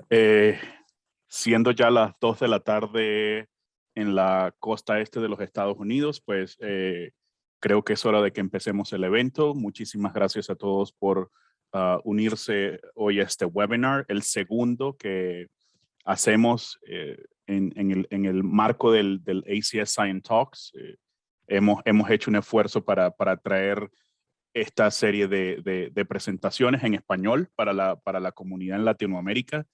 Eh, Siendo ya las 2 de la tarde en la costa este de los Estados Unidos, pues creo que es hora de que empecemos el evento. Muchísimas gracias a todos por unirse hoy a este webinar, el segundo que hacemos en el marco del ACS Science Talks. Hemos hecho un esfuerzo para traer esta serie de presentaciones en español para la comunidad en Latinoamérica.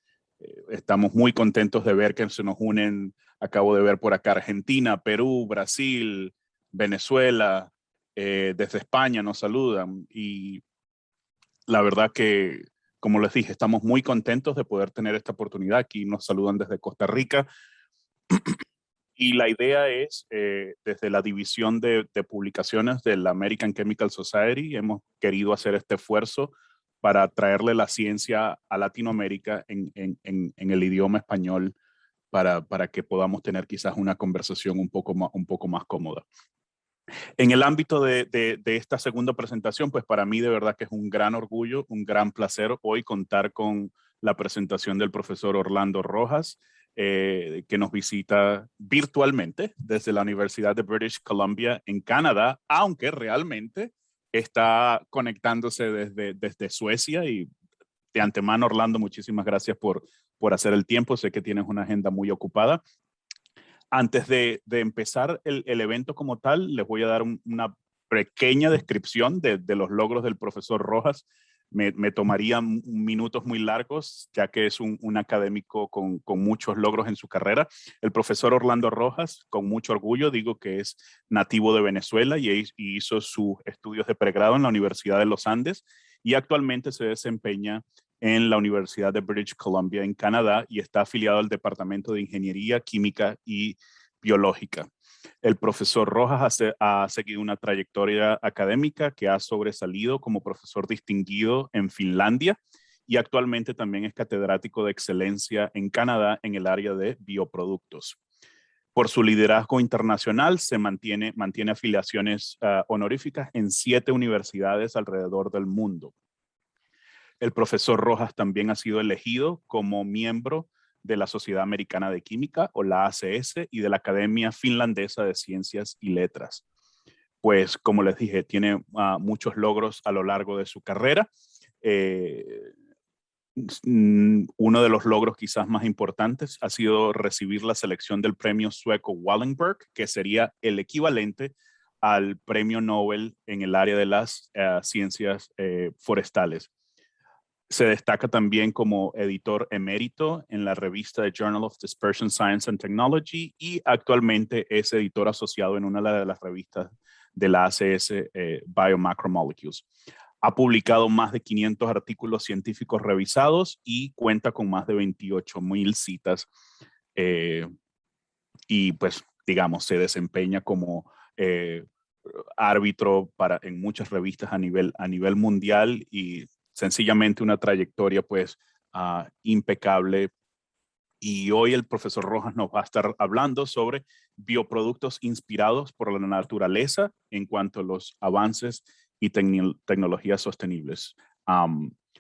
Estamos muy contentos de ver que se nos unen, acabo de ver por acá Argentina, Perú, Brasil, Venezuela, desde España nos saludan y la verdad que, como les dije, estamos muy contentos de poder tener esta oportunidad. Aquí nos saludan desde Costa Rica. Y la idea es, desde la división de publicaciones de la American Chemical Society, hemos querido hacer este esfuerzo para traerle la ciencia a Latinoamérica en el idioma español para que podamos tener quizás una conversación un poco más cómoda. En el ámbito de esta segunda presentación, pues para mí de verdad que es un gran orgullo, un gran placer hoy contar con la presentación del profesor Orlando Rojas, que nos visita virtualmente desde la Universidad de British Columbia en Canadá, aunque realmente está conectándose desde Suecia. Y de antemano, Orlando, muchísimas gracias por hacer el tiempo. Sé que tienes una agenda muy ocupada. Antes de empezar el evento como tal, les voy a dar una pequeña descripción de los logros del profesor Rojas. Me tomaría minutos muy largos, ya que es un académico con muchos logros en su carrera. El profesor Orlando Rojas, con mucho orgullo, digo que es nativo de Venezuela y hizo sus estudios de pregrado en la Universidad de los Andes y actualmente se desempeña en la Universidad de British Columbia en Canadá y está afiliado al Departamento de Ingeniería Química y Biológica. El profesor Rojas ha seguido una trayectoria académica que ha sobresalido como profesor distinguido en Finlandia y actualmente también es catedrático de excelencia en Canadá en el área de bioproductos. Por su liderazgo internacional, se mantiene afiliaciones honoríficas en 7 universidades alrededor del mundo. El profesor Rojas también ha sido elegido como miembro de la Sociedad Americana de Química, o la ACS, y de la Academia Finlandesa de Ciencias y Letras. Pues, como les dije, tiene muchos logros a lo largo de su carrera. Uno de los logros quizás más importantes ha sido recibir la selección del premio sueco Wallenberg, que sería el equivalente al premio Nobel en el área de las ciencias forestales. Se destaca también como editor emérito en la revista The Journal of Dispersion Science and Technology y actualmente es editor asociado en una de las revistas de la ACS, Biomacromolecules. Ha publicado más de 500 artículos científicos revisados y cuenta con más de 28,000 citas. Y pues, digamos, se desempeña como árbitro en muchas revistas a nivel mundial y sencillamente una trayectoria pues impecable. Y hoy el profesor Rojas nos va a estar hablando sobre bioproductos inspirados por la naturaleza en cuanto a los avances y tecnologías sostenibles.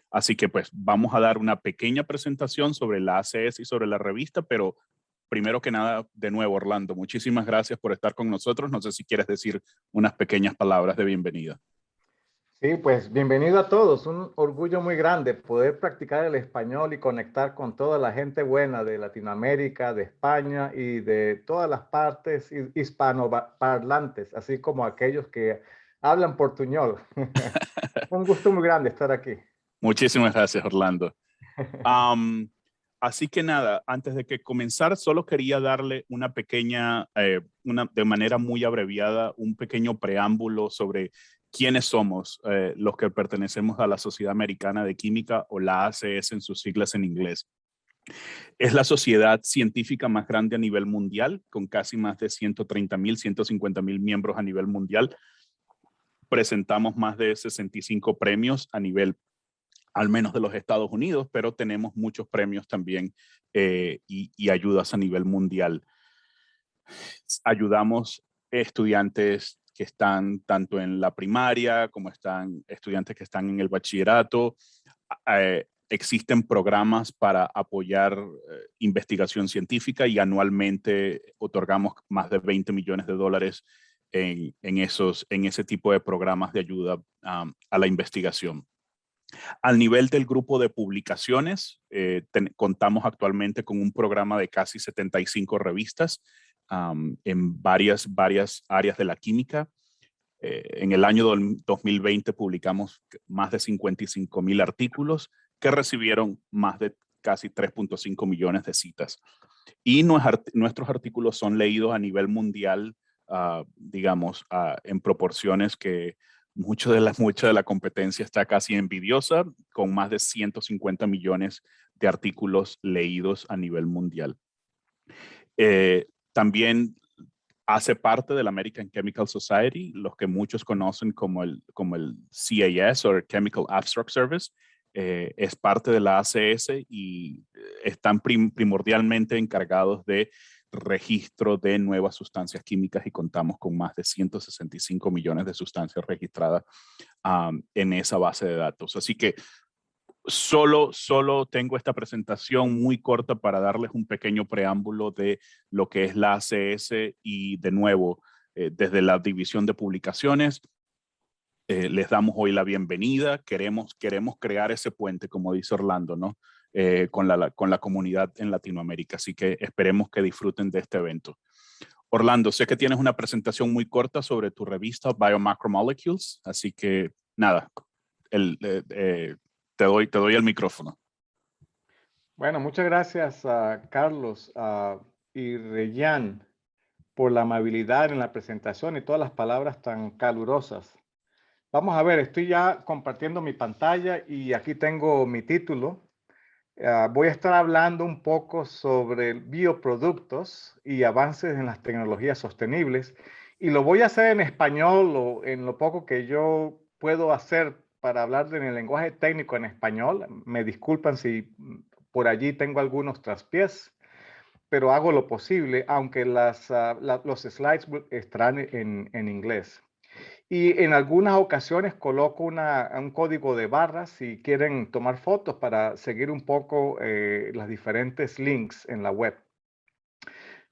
Así que pues vamos a dar una pequeña presentación sobre la ACS y sobre la revista, pero primero que nada, de nuevo, Orlando, muchísimas gracias por estar con nosotros. No sé si quieres decir unas pequeñas palabras de bienvenida. Sí, pues bienvenido a todos. Un orgullo muy grande poder practicar el español y conectar con toda la gente buena de Latinoamérica, de España y de todas las partes hispanoparlantes, así como aquellos que hablan portuñol. Un gusto muy grande estar aquí. Muchísimas gracias, Orlando. Um, Así que nada, antes de que comenzar, solo quería darle una pequeña, de manera muy abreviada, un pequeño preámbulo sobre quiénes somos los que pertenecemos a la Sociedad Americana de Química, o la ACS en sus siglas en inglés. Es la sociedad científica más grande a nivel mundial, con casi más de 130,000, 150,000 miembros a nivel mundial. Presentamos más de 65 premios a nivel al menos de los Estados Unidos, pero tenemos muchos premios también y ayudas a nivel mundial. Ayudamos estudiantes que están tanto en la primaria como están estudiantes que están en el bachillerato, existen programas para apoyar investigación científica y anualmente otorgamos más de $20 millones en ese tipo de programas de ayuda a la investigación. Al nivel del grupo de publicaciones, contamos actualmente con un programa de casi 75 revistas en varias áreas de la química. En el año 2020 publicamos más de 55,000 artículos que recibieron más de casi 3.5 millones de citas. Y nuestros artículos son leídos a nivel mundial, digamos, en proporciones que mucha de la competencia está casi envidiosa, con más de 150 millones de artículos leídos a nivel mundial. También hace parte del American Chemical Society, los que muchos conocen como el CAS o Chemical Abstract Service. Es parte de la ACS y están primordialmente encargados de registro de nuevas sustancias químicas y contamos con más de 165 millones de sustancias registradas en esa base de datos. Así que solo tengo esta presentación muy corta para darles un pequeño preámbulo de lo que es la ACS y de nuevo, desde la división de publicaciones, les damos hoy la bienvenida. Queremos crear ese puente, como dice Orlando, ¿no? Con la comunidad en Latinoamérica. Así que esperemos que disfruten de este evento. Orlando, sé que tienes una presentación muy corta sobre tu revista Biomacromolecules, así que nada, te doy el micrófono. Bueno, muchas gracias a Carlos y Reyan por la amabilidad en la presentación y todas las palabras tan calurosas. Vamos a ver, estoy ya compartiendo mi pantalla y aquí tengo mi título. Voy a estar hablando un poco sobre bioproductos y avances en las tecnologías sostenibles y lo voy a hacer en español o en lo poco que yo puedo hacer para hablar en el lenguaje técnico en español. Me disculpan si por allí tengo algunos traspiés, pero hago lo posible, aunque los slides estarán en inglés. Y en algunas ocasiones coloco un código de barras si quieren tomar fotos para seguir un poco las diferentes links en la web.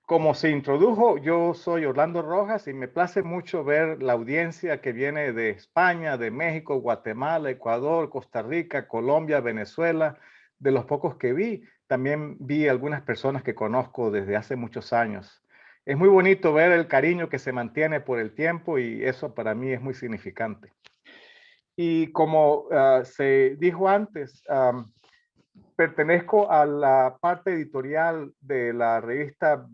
Como se introdujo, yo soy Orlando Rojas y me place mucho ver la audiencia que viene de España, de México, Guatemala, Ecuador, Costa Rica, Colombia, Venezuela. De los pocos que vi, también vi algunas personas que conozco desde hace muchos años. Es muy bonito ver el cariño que se mantiene por el tiempo y eso para mí es muy significante. Y como se dijo antes, pertenezco a la parte editorial de la revista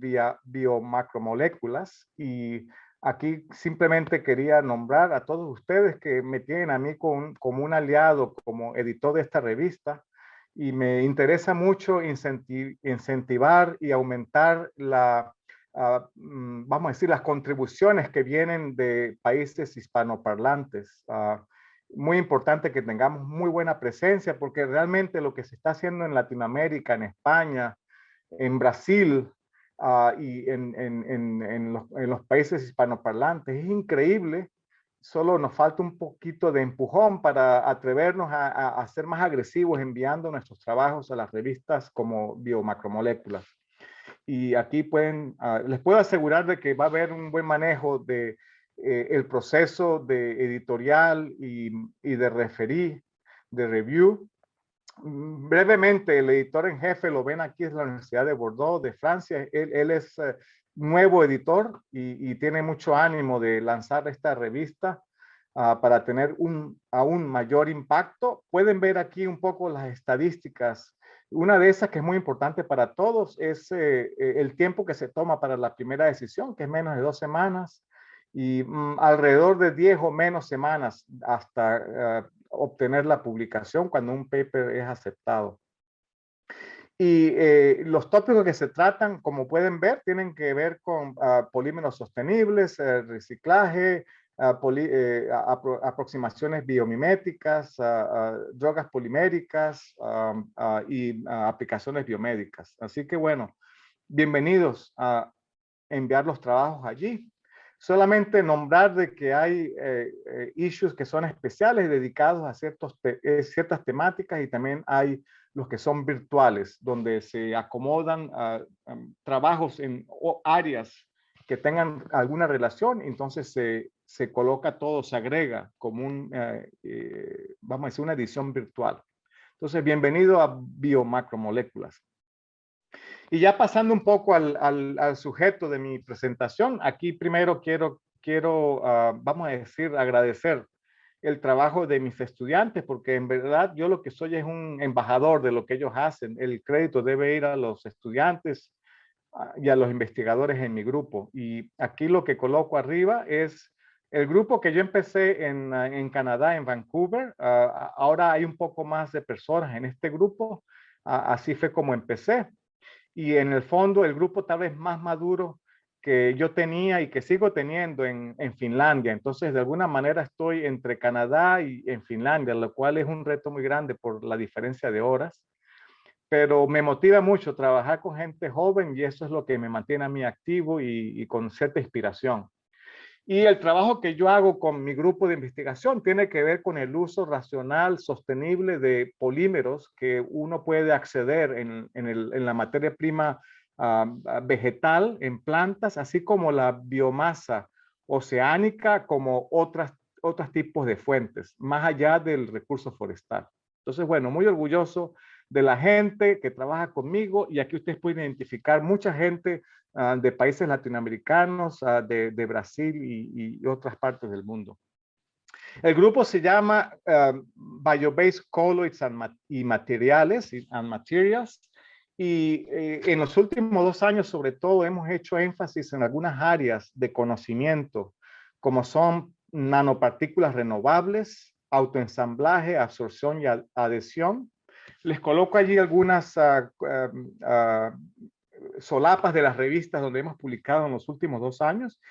Biomacromoléculas y aquí simplemente quería nombrar a todos ustedes que me tienen a mí como un aliado, como editor de esta revista y me interesa mucho incentivar y aumentar vamos a decir, las contribuciones que vienen de países hispanoparlantes. Muy importante que tengamos muy buena presencia porque realmente lo que se está haciendo en Latinoamérica, en España, en Brasil y en los países hispanoparlantes es increíble. Solo nos falta un poquito de empujón para atrevernos a ser más agresivos enviando nuestros trabajos a las revistas como Biomacromoléculas. Y aquí les puedo asegurar de que va a haber un buen manejo de el proceso de editorial y de de review. Brevemente, el editor en jefe lo ven aquí, es la Universidad de Bordeaux, de Francia. Él es nuevo editor y tiene mucho ánimo de lanzar esta revista para tener un aún mayor impacto. Pueden ver aquí un poco las estadísticas. Una de esas que es muy importante para todos es el tiempo que se toma para la primera decisión, que es menos de 2 semanas, y alrededor de 10 o menos semanas hasta obtener la publicación cuando un paper es aceptado. Y los tópicos que se tratan, como pueden ver, tienen que ver con polímeros sostenibles, reciclaje, aproximaciones biomiméticas, drogas poliméricas y aplicaciones biomédicas. Así que bueno, bienvenidos a enviar los trabajos allí. Solamente nombrar de que hay issues que son especiales dedicados a ciertas temáticas y también hay los que son virtuales, donde se acomodan trabajos en áreas que tengan alguna relación, entonces se coloca todo, se agrega como vamos a decir, una edición virtual. Entonces, bienvenido a Biomacromoléculas. Y ya pasando un poco al sujeto de mi presentación, aquí primero quiero vamos a decir, agradecer el trabajo de mis estudiantes, porque en verdad yo lo que soy es un embajador de lo que ellos hacen. El crédito debe ir a los estudiantes y a los investigadores en mi grupo. Y aquí lo que coloco arriba es el grupo que yo empecé en Canadá, en Vancouver. Ahora hay un poco más de personas en este grupo. Así fue como empecé. Y en el fondo el grupo tal vez más maduro que yo tenía y que sigo teniendo en Finlandia. Entonces, de alguna manera estoy entre Canadá y en Finlandia, lo cual es un reto muy grande por la diferencia de horas. Pero me motiva mucho trabajar con gente joven y eso es lo que me mantiene a mí activo y con cierta inspiración. Y el trabajo que yo hago con mi grupo de investigación tiene que ver con el uso racional, sostenible de polímeros que uno puede acceder en la materia prima vegetal, en plantas, así como la biomasa oceánica, como otros tipos de fuentes, más allá del recurso forestal. Entonces, bueno, muy orgulloso de la gente que trabaja conmigo y aquí ustedes pueden identificar mucha gente de países latinoamericanos, de Brasil y otras partes del mundo. El grupo se llama Biobased Colloids y Materiales, y en los últimos 2 años, sobre todo, hemos hecho énfasis en algunas áreas de conocimiento, como son nanopartículas renovables, autoensamblaje, absorción y adhesión. Les coloco allí algunas solapas de las revistas donde hemos publicado en los últimos 2 años.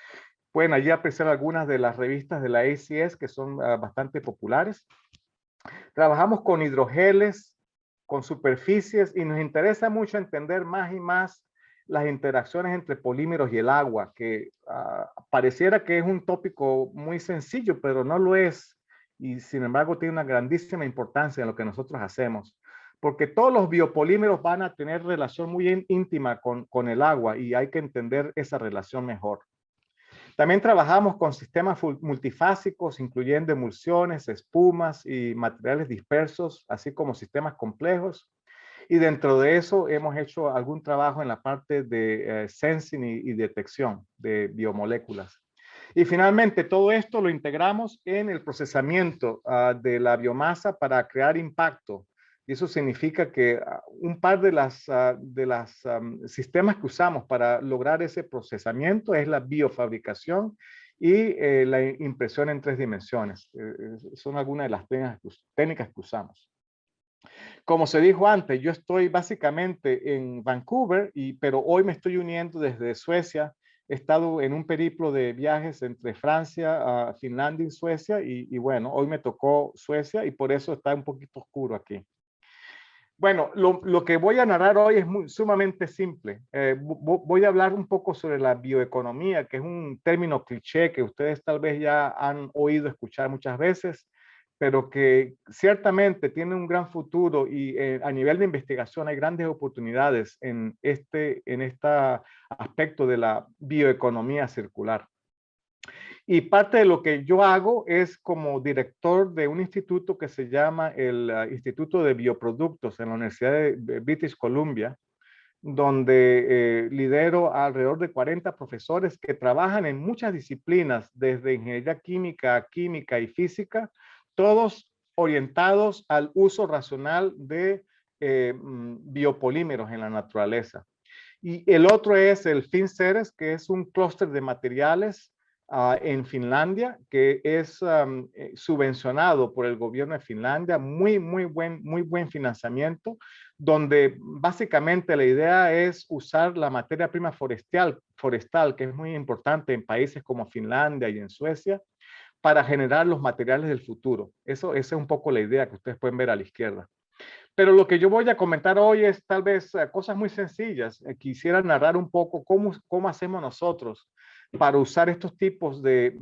Pueden allí apreciar algunas de las revistas de la ACS que son bastante populares. Trabajamos con hidrogeles, con superficies y nos interesa mucho entender más y más las interacciones entre polímeros y el agua, que pareciera que es un tópico muy sencillo, pero no lo es. Y sin embargo tiene una grandísima importancia en lo que nosotros hacemos. Porque todos los biopolímeros van a tener relación muy íntima con el agua y hay que entender esa relación mejor. También trabajamos con sistemas multifásicos, incluyendo emulsiones, espumas y materiales dispersos, así como sistemas complejos. Y dentro de eso hemos hecho algún trabajo en la parte de sensing y detección de biomoléculas. Y finalmente, todo esto lo integramos en el procesamiento de la biomasa para crear impacto. Y eso significa que un par de las sistemas que usamos para lograr ese procesamiento es la biofabricación y la impresión en 3 dimensiones. Son algunas de las técnicas que usamos. Como se dijo antes, yo estoy básicamente en Vancouver, pero hoy me estoy uniendo desde Suecia. He estado en un periplo de viajes entre Francia, Finlandia y Suecia y bueno, hoy me tocó Suecia y por eso está un poquito oscuro aquí. Bueno, lo que voy a narrar hoy es sumamente simple. Voy a hablar un poco sobre la bioeconomía, que es un término cliché que ustedes tal vez ya han oído escuchar muchas veces, pero que ciertamente tiene un gran futuro y a nivel de investigación hay grandes oportunidades en este aspecto de la bioeconomía circular. Y parte de lo que yo hago es como director de un instituto que se llama el Instituto de Bioproductos en la Universidad de British Columbia, donde lidero alrededor de 40 profesores que trabajan en muchas disciplinas, desde ingeniería química, química y física, todos orientados al uso racional de biopolímeros en la naturaleza. Y el otro es el FinCERES, que es un clúster de materiales en Finlandia, que es subvencionado por el gobierno de Finlandia, muy buen financiamiento, donde básicamente la idea es usar la materia prima forestal, que es muy importante en países como Finlandia y en Suecia, para generar los materiales del futuro. Esa es un poco la idea que ustedes pueden ver a la izquierda. Pero lo que yo voy a comentar hoy es tal vez cosas muy sencillas. Quisiera narrar un poco cómo hacemos nosotros para usar estos tipos de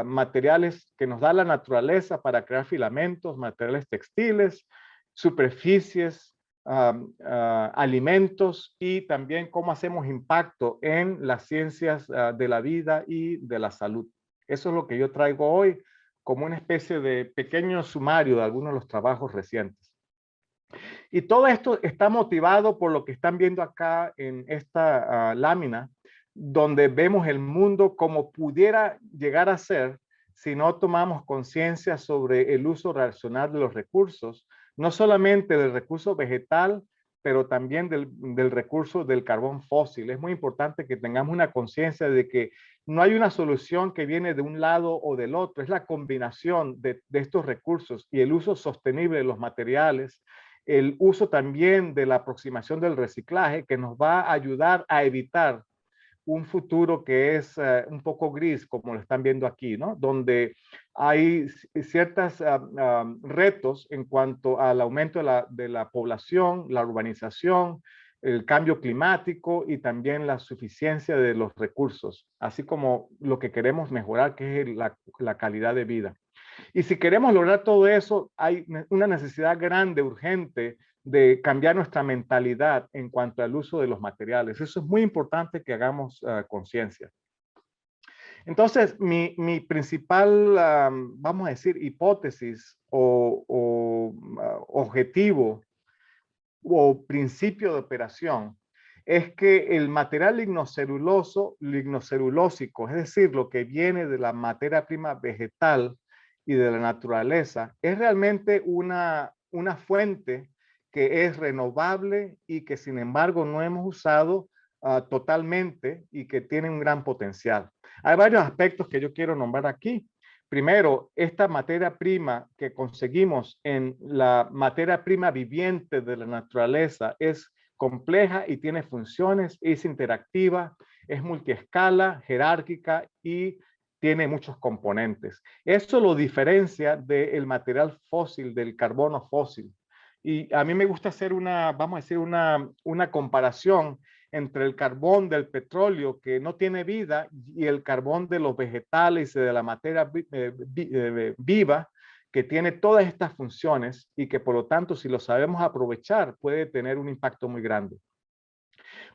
materiales que nos da la naturaleza para crear filamentos, materiales textiles, superficies, alimentos y también cómo hacemos impacto en las ciencias de la vida y de la salud. Eso es lo que yo traigo hoy como una especie de pequeño sumario de algunos de los trabajos recientes. Y todo esto está motivado por lo que están viendo acá en esta lámina, donde vemos el mundo como pudiera llegar a ser si no tomamos conciencia sobre el uso racional de los recursos, no solamente del recurso vegetal, pero también del recurso del carbón fósil. Es muy importante que tengamos una conciencia de que no hay una solución que viene de un lado o del otro, es la combinación de estos recursos y el uso sostenible de los materiales, el uso también de la aproximación del reciclaje que nos va a ayudar a evitar un futuro que es un poco gris, como lo están viendo aquí, ¿no? Donde hay ciertos retos en cuanto al aumento de la población, la urbanización, el cambio climático y también la suficiencia de los recursos, así como lo que queremos mejorar, que es la calidad de vida. Y si queremos lograr todo eso, hay una necesidad grande, urgente, de cambiar nuestra mentalidad en cuanto al uso de los materiales. Eso es muy importante que hagamos conciencia. Entonces, mi principal, vamos a decir, hipótesis o objetivo o principio de operación es que el material lignocelulósico, es decir, lo que viene de la materia prima vegetal y de la naturaleza, es realmente una fuente que es renovable y que sin embargo no hemos usado totalmente y que tiene un gran potencial. Hay varios aspectos que yo quiero nombrar aquí. Primero, esta materia prima que conseguimos en la materia prima viviente de la naturaleza es compleja y tiene funciones, es interactiva, es multiescala, jerárquica y tiene muchos componentes. Eso lo diferencia del material fósil, del carbono fósil. Y a mí me gusta hacer vamos a decir, una comparación entre el carbón del petróleo que no tiene vida y el carbón de los vegetales y de la materia viva que tiene todas estas funciones y que por lo tanto si lo sabemos aprovechar puede tener un impacto muy grande.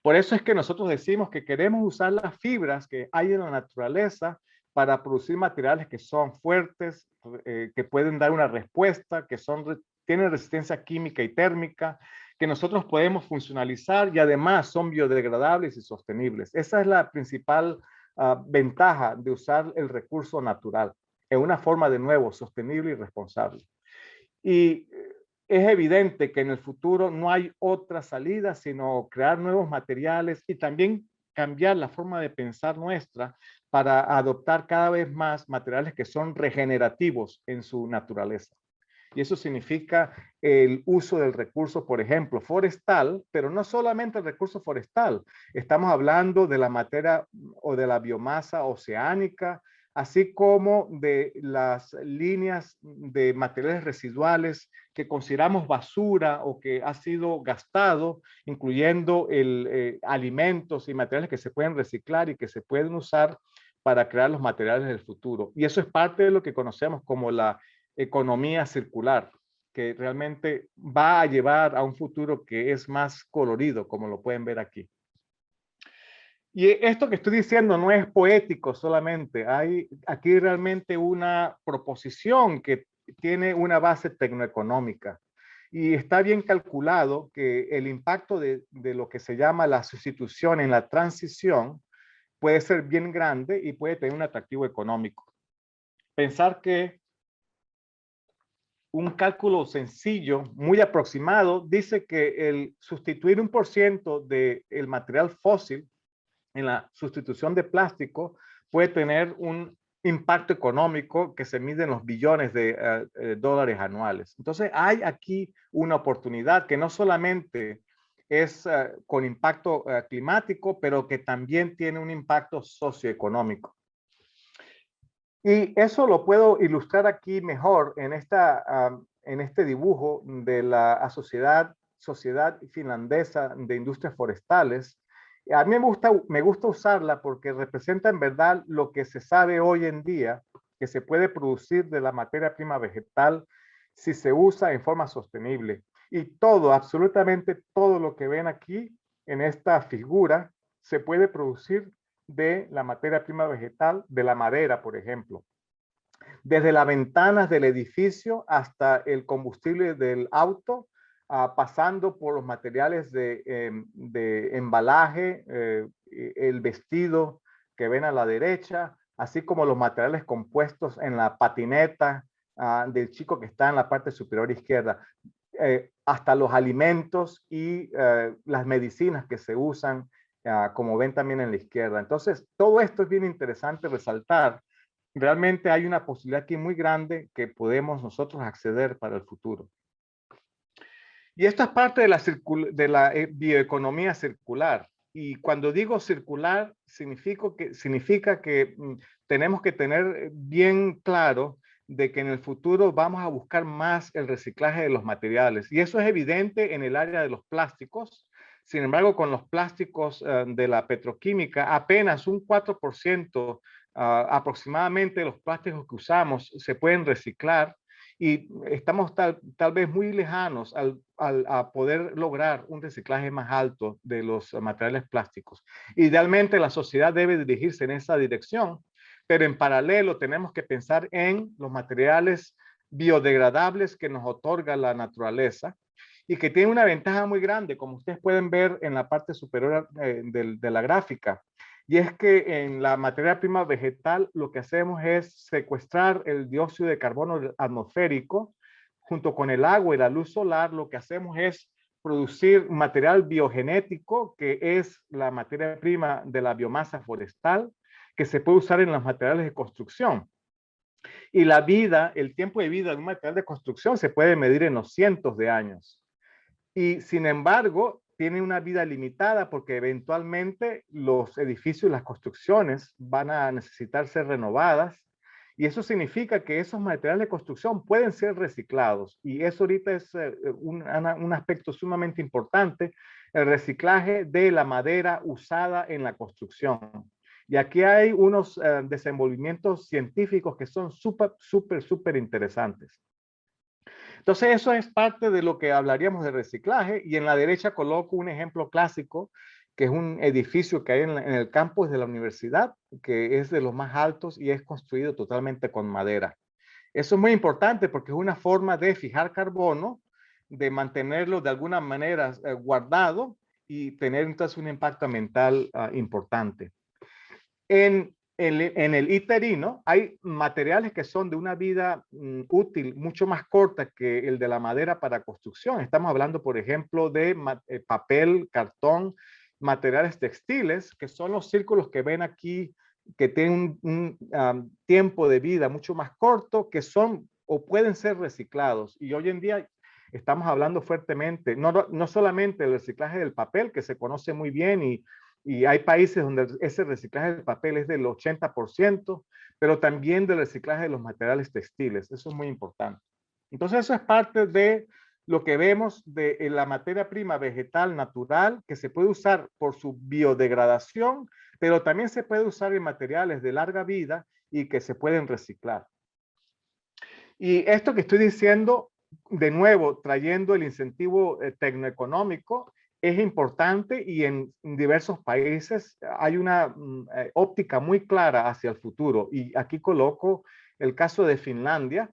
Por eso es que nosotros decimos que queremos usar las fibras que hay en la naturaleza para producir materiales que son fuertes, que pueden dar una respuesta, que tienen resistencia química y térmica, que nosotros podemos funcionalizar y además son biodegradables y sostenibles. Esa es la principal ventaja de usar el recurso natural en una forma de nuevo sostenible y responsable. Y es evidente que en el futuro no hay otra salida sino crear nuevos materiales y también cambiar la forma de pensar nuestra para adoptar cada vez más materiales que son regenerativos en su naturaleza. Y eso significa el uso del recurso, por ejemplo, forestal, pero no solamente el recurso forestal. Estamos hablando de la materia o de la biomasa oceánica, así como de las líneas de materiales residuales que consideramos basura o que ha sido gastado, incluyendo alimentos y materiales que se pueden reciclar y que se pueden usar para crear los materiales del futuro. Y eso es parte de lo que conocemos como la economía circular, que realmente va a llevar a un futuro que es más colorido, como lo pueden ver aquí. Y esto que estoy diciendo no es poético solamente, hay aquí realmente una proposición que tiene una base tecnoeconómica y está bien calculado que el impacto de lo que se llama la sustitución en la transición puede ser bien grande y puede tener un atractivo económico. Pensar que un cálculo sencillo, muy aproximado, dice que el sustituir 1% del material fósil en la sustitución de plástico puede tener un impacto económico que se mide en los billones de dólares anuales. Entonces hay aquí una oportunidad que no solamente es con impacto climático, pero que también tiene un impacto socioeconómico. Y eso lo puedo ilustrar aquí mejor en este dibujo de la Sociedad Finlandesa de Industrias Forestales. A mí me gusta usarla porque representa en verdad lo que se sabe hoy en día, que se puede producir de la materia prima vegetal si se usa en forma sostenible. Y todo, absolutamente todo lo que ven aquí en esta figura, se puede producir de la materia prima vegetal, de la madera, por ejemplo. Desde las ventanas del edificio hasta el combustible del auto, pasando por los materiales de embalaje, el vestido que ven a la derecha, así como los materiales compuestos en la patineta del chico que está en la parte superior izquierda, hasta los alimentos y las medicinas que se usan, como ven también en la izquierda. Entonces, todo esto es bien interesante resaltar. Realmente hay una posibilidad aquí muy grande que podemos nosotros acceder para el futuro. Y esto es parte de la bioeconomía circular. Y cuando digo circular, significa que tenemos que tener bien claro de que en el futuro vamos a buscar más el reciclaje de los materiales. Y eso es evidente en el área de los plásticos. Sin embargo, con los plásticos de la petroquímica, apenas un 4% aproximadamente de los plásticos que usamos se pueden reciclar, y estamos tal vez muy lejanos a poder lograr un reciclaje más alto de los materiales plásticos. Idealmente la sociedad debe dirigirse en esa dirección, pero en paralelo tenemos que pensar en los materiales biodegradables que nos otorga la naturaleza y que tienen una ventaja muy grande, como ustedes pueden ver en la parte superior de la gráfica. Y es que en la materia prima vegetal lo que hacemos es secuestrar el dióxido de carbono atmosférico junto con el agua y la luz solar. Lo que hacemos es producir material biogenético, que es la materia prima de la biomasa forestal, que se puede usar en los materiales de construcción. Y la vida, el tiempo de vida de un material de construcción se puede medir en los cientos de años. Y sin embargo, tiene una vida limitada porque eventualmente los edificios y las construcciones van a necesitar ser renovadas. Y eso significa que esos materiales de construcción pueden ser reciclados. Y eso ahorita es un aspecto sumamente importante, el reciclaje de la madera usada en la construcción. Y aquí hay unos desenvolvimientos científicos que son súper interesantes. Entonces, eso es parte de lo que hablaríamos de reciclaje. Y en la derecha coloco un ejemplo clásico, que es un edificio que hay en el campus de la universidad, que es de los más altos y es construido totalmente con madera. Eso es muy importante porque es una forma de fijar carbono, de mantenerlo de alguna manera guardado y tener entonces un impacto ambiental importante. En el iterino hay materiales que son de una vida útil mucho más corta que el de la madera para construcción. Estamos hablando, por ejemplo, de papel, cartón, materiales textiles, que son los círculos que ven aquí, que tienen un tiempo de vida mucho más corto, que son o pueden ser reciclados. Y hoy en día estamos hablando fuertemente, no solamente del reciclaje del papel, que se conoce muy bien y hay países donde ese reciclaje del papel es del 80%, pero también del reciclaje de los materiales textiles. Eso es muy importante. Entonces, eso es parte de lo que vemos de la materia prima vegetal natural, que se puede usar por su biodegradación, pero también se puede usar en materiales de larga vida y que se pueden reciclar. Y esto que estoy diciendo, de nuevo, trayendo el incentivo tecnoeconómico, es importante y en diversos países hay una óptica muy clara hacia el futuro. Y aquí coloco el caso de Finlandia,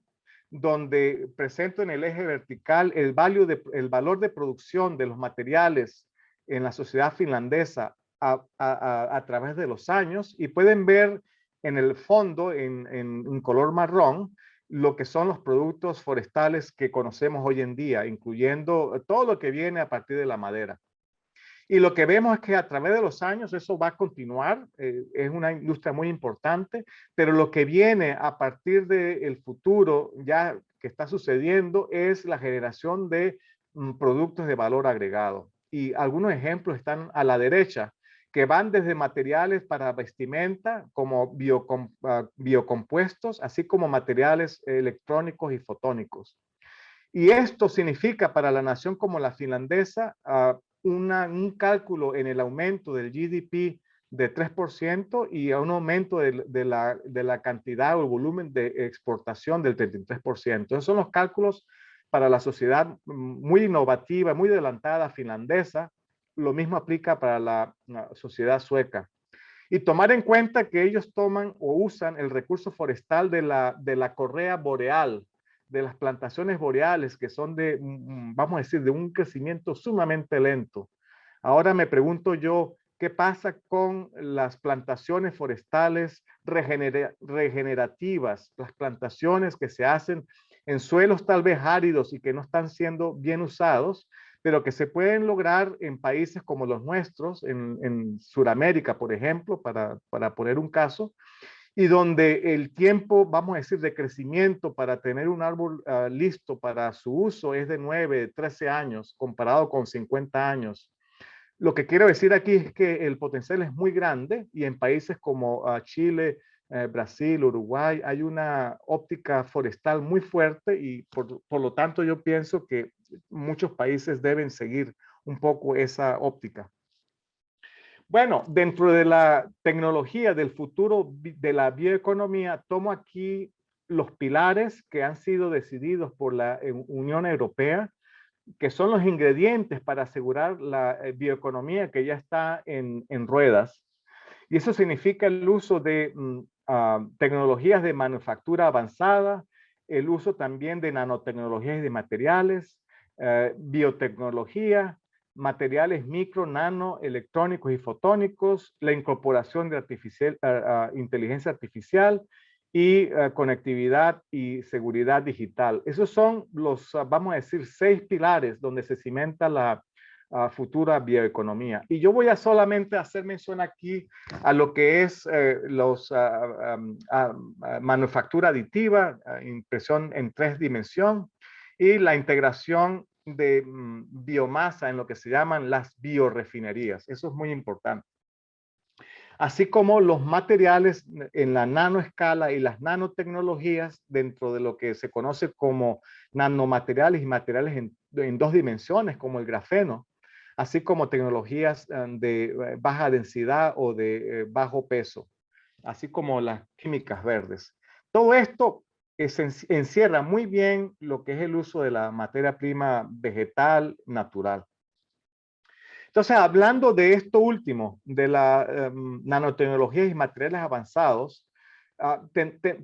donde presento en el eje vertical el valor de producción de los materiales en la sociedad finlandesa a través de los años, y pueden ver en el fondo, en color marrón, lo que son los productos forestales que conocemos hoy en día, incluyendo todo lo que viene a partir de la madera. Y lo que vemos es que a través de los años eso va a continuar, es una industria muy importante, pero lo que viene a partir del futuro ya que está sucediendo es la generación de productos de valor agregado. Y algunos ejemplos están a la derecha, que van desde materiales para vestimenta como biocompuestos, así como materiales electrónicos y fotónicos. Y esto significa para la nación como la finlandesa un cálculo en el aumento del GDP de 3% y a un aumento de la cantidad o el volumen de exportación del 33%. Esos son los cálculos para la sociedad muy innovativa, muy adelantada finlandesa. Lo mismo aplica para la sociedad sueca. Y tomar en cuenta que ellos toman o usan el recurso forestal de la correa boreal, de las plantaciones boreales, que son vamos a decir, de un crecimiento sumamente lento. Ahora me pregunto yo, ¿qué pasa con las plantaciones forestales regenerativas? Las plantaciones que se hacen en suelos tal vez áridos y que no están siendo bien usados, pero que se pueden lograr en países como los nuestros, en Sudamérica, por ejemplo, para poner un caso, y donde el tiempo, vamos a decir, de crecimiento para tener un árbol listo para su uso es de 9, 13 años, comparado con 50 años. Lo que quiero decir aquí es que el potencial es muy grande y en países como Chile, Brasil, Uruguay, hay una óptica forestal muy fuerte y por lo tanto yo pienso que muchos países deben seguir un poco esa óptica. Bueno, dentro de la tecnología del futuro de la bioeconomía, tomo aquí los pilares que han sido decididos por la Unión Europea, que son los ingredientes para asegurar la bioeconomía que ya está en ruedas. Y eso significa el uso de tecnologías de manufactura avanzada, el uso también de nanotecnologías y de materiales, biotecnología, materiales micro, nano, electrónicos y fotónicos, la incorporación de inteligencia artificial y conectividad y seguridad digital. Esos son los, vamos a decir, 6 pilares donde se cimenta la futura bioeconomía. Y yo voy a solamente hacer mención aquí a lo que es manufactura aditiva, impresión en 3 dimensiones y la integración de biomasa en lo que se llaman las biorefinerías. Eso es muy importante. Así como los materiales en la nanoescala y las nanotecnologías dentro de lo que se conoce como nanomateriales y materiales en 2 dimensiones, como el grafeno, así como tecnologías de baja densidad o de bajo peso, así como las químicas verdes. Todo esto encierra muy bien lo que es el uso de la materia prima vegetal natural. Entonces, hablando de esto último, de la nanotecnología y materiales avanzados,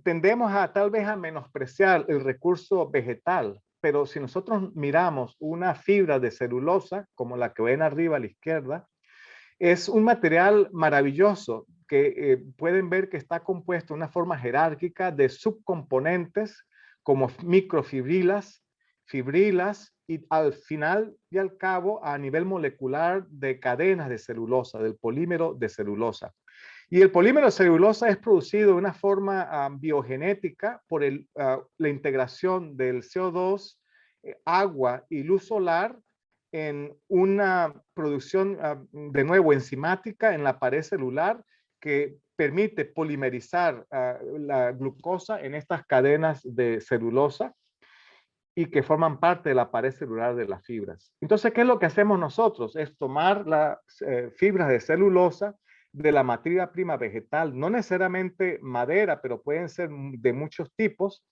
tendemos a tal vez a menospreciar el recurso vegetal, pero si nosotros miramos una fibra de celulosa, como la que ven arriba a la izquierda, es un material maravilloso que pueden ver que está compuesto de una forma jerárquica de subcomponentes como microfibrilas, fibrilas y al final y al cabo a nivel molecular de cadenas de celulosa, del polímero de celulosa. Y el polímero de celulosa es producido de una forma biogenética por la integración del CO2, agua y luz solar en una producción, de nuevo, enzimática en la pared celular que permite polimerizar la glucosa en estas cadenas de celulosa y que forman parte de la pared celular de las fibras. Entonces, ¿qué es lo que hacemos nosotros? Es tomar las fibras de celulosa de la materia prima vegetal, no necesariamente madera, pero pueden ser de muchos tipos,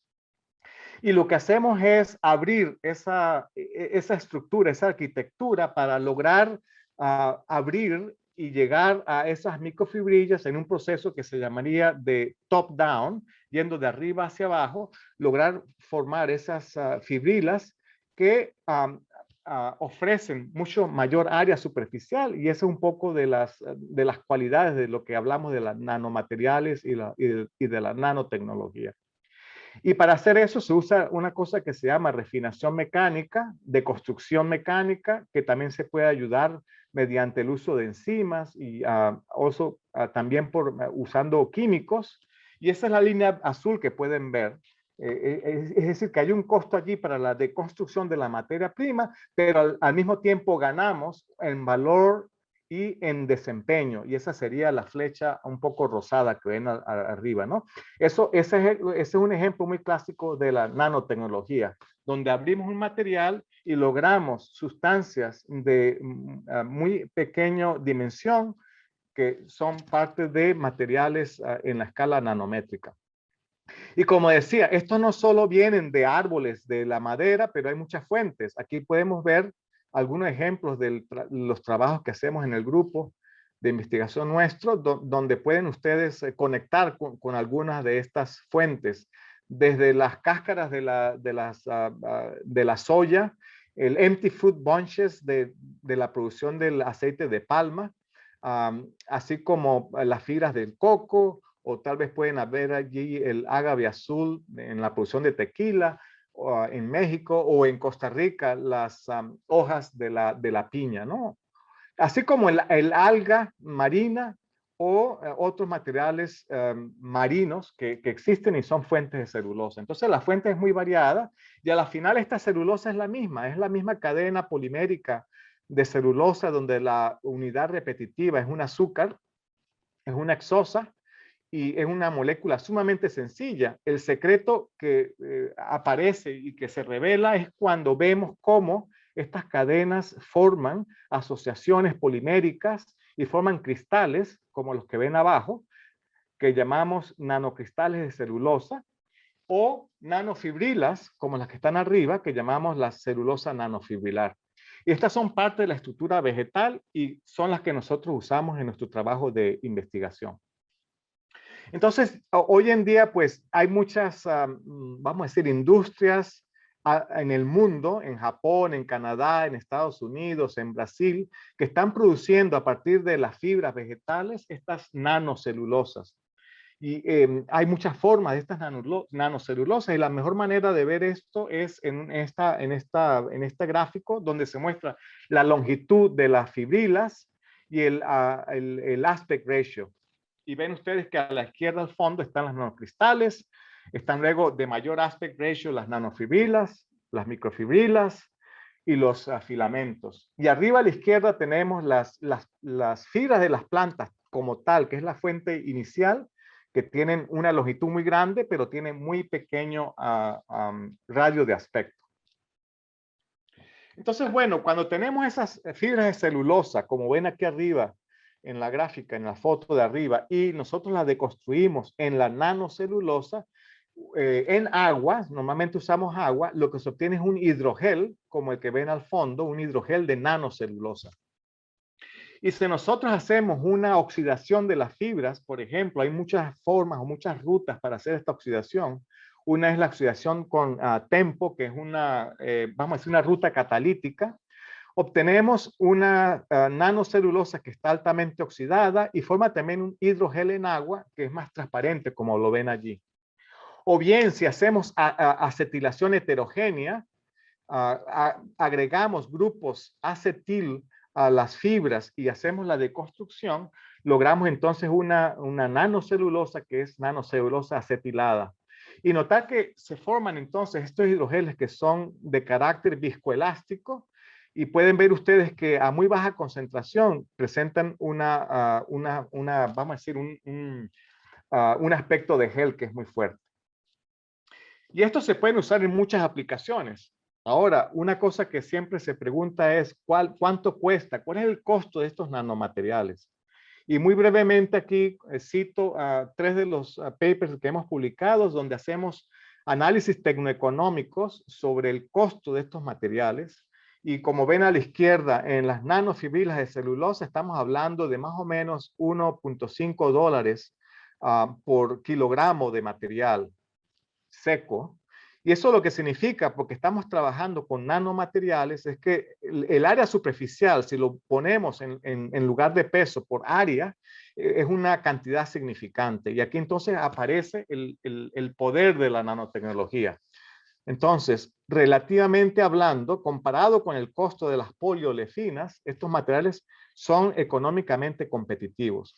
y lo que hacemos es abrir esa estructura, esa arquitectura para lograr abrir y llegar a esas microfibrillas en un proceso que se llamaría de top-down, yendo de arriba hacia abajo, lograr formar esas fibrilas que ofrecen mucho mayor área superficial, y eso es un poco de las cualidades de lo que hablamos de las nanomateriales y de la nanotecnología. Y para hacer eso se usa una cosa que se llama refinación mecánica, de construcción mecánica, que también se puede ayudar mediante el uso de enzimas y también usando químicos. Y esa es la línea azul que pueden ver. Es decir, que hay un costo allí para la deconstrucción de la materia prima, pero al mismo tiempo ganamos en valor y en desempeño. Y esa sería la flecha un poco rosada que ven arriba, ¿no? Ese es un ejemplo muy clásico de la nanotecnología, donde abrimos un material y logramos sustancias de muy pequeña dimensión que son parte de materiales en la escala nanométrica. Y como decía, estos no solo vienen de árboles de la madera, pero hay muchas fuentes. Aquí podemos ver algunos ejemplos de los trabajos que hacemos en el grupo de investigación nuestro, donde pueden ustedes conectar con algunas de estas fuentes, desde las cáscaras de la soya, el empty fruit bunches de la producción del aceite de palma, así como las fibras del coco, o tal vez pueden haber allí el agave azul en la producción de tequila, en México o en Costa Rica las hojas de la piña, ¿no? Así como el alga marina o otros materiales marinos que existen y son fuentes de celulosa. Entonces la fuente es muy variada y a la final esta celulosa es la misma cadena polimérica de celulosa donde la unidad repetitiva es un azúcar, es una hexosa, y es una molécula sumamente sencilla. El secreto que aparece y que se revela es cuando vemos cómo estas cadenas forman asociaciones poliméricas y forman cristales, como los que ven abajo, que llamamos nanocristales de celulosa, o nanofibrilas, como las que están arriba, que llamamos la celulosa nanofibrilar. Y estas son parte de la estructura vegetal y son las que nosotros usamos en nuestro trabajo de investigación. Entonces, hoy en día, pues hay muchas, vamos a decir, industrias en el mundo, en Japón, en Canadá, en Estados Unidos, en Brasil, que están produciendo a partir de las fibras vegetales estas nanocelulosas. Y hay muchas formas de estas nanocelulosas y la mejor manera de ver esto es en este gráfico donde se muestra la longitud de las fibrilas y el aspect ratio. Y ven ustedes que a la izquierda al fondo están las nanocristales, están luego de mayor aspect ratio las nanofibrilas, las microfibrilas y los filamentos. Y arriba a la izquierda tenemos las fibras de las plantas como tal, que es la fuente inicial, que tienen una longitud muy grande, pero tienen muy pequeño radio de aspecto. Entonces, bueno, cuando tenemos esas fibras de celulosa, como ven aquí arriba, en la gráfica, en la foto de arriba, y nosotros las deconstruimos en la nanocelulosa, en agua, normalmente usamos agua, lo que se obtiene es un hidrogel, como el que ven al fondo, un hidrogel de nanocelulosa. Y si nosotros hacemos una oxidación de las fibras, por ejemplo, hay muchas formas o muchas rutas para hacer esta oxidación. Una es la oxidación con TEMPO, que es vamos a decir, una ruta catalítica. Obtenemos una nanocelulosa que está altamente oxidada y forma también un hidrogel en agua que es más transparente, como lo ven allí. O bien, si hacemos acetilación heterogénea, agregamos grupos acetil a las fibras y hacemos la deconstrucción, logramos entonces una nanocelulosa que es nanocelulosa acetilada. Y notar que se forman entonces estos hidrogeles que son de carácter viscoelástico y pueden ver ustedes que a muy baja concentración presentan vamos a decir, un aspecto de gel que es muy fuerte. Y esto se puede usar en muchas aplicaciones. Ahora, una cosa que siempre se pregunta es ¿cuánto cuesta? ¿Cuál es el costo de estos nanomateriales? Y muy brevemente aquí cito tres de los papers que hemos publicado donde hacemos análisis tecnoeconómicos sobre el costo de estos materiales. Y como ven a la izquierda, en las nanofibrilas de celulosa estamos hablando de más o menos $1.5 por kilogramo de material seco. Y eso lo que significa, porque estamos trabajando con nanomateriales, es que el área superficial, si lo ponemos en lugar de peso por área, es una cantidad significante. Y aquí entonces aparece el poder de la nanotecnología. Entonces, relativamente hablando, comparado con el costo de las poliolefinas, estos materiales son económicamente competitivos.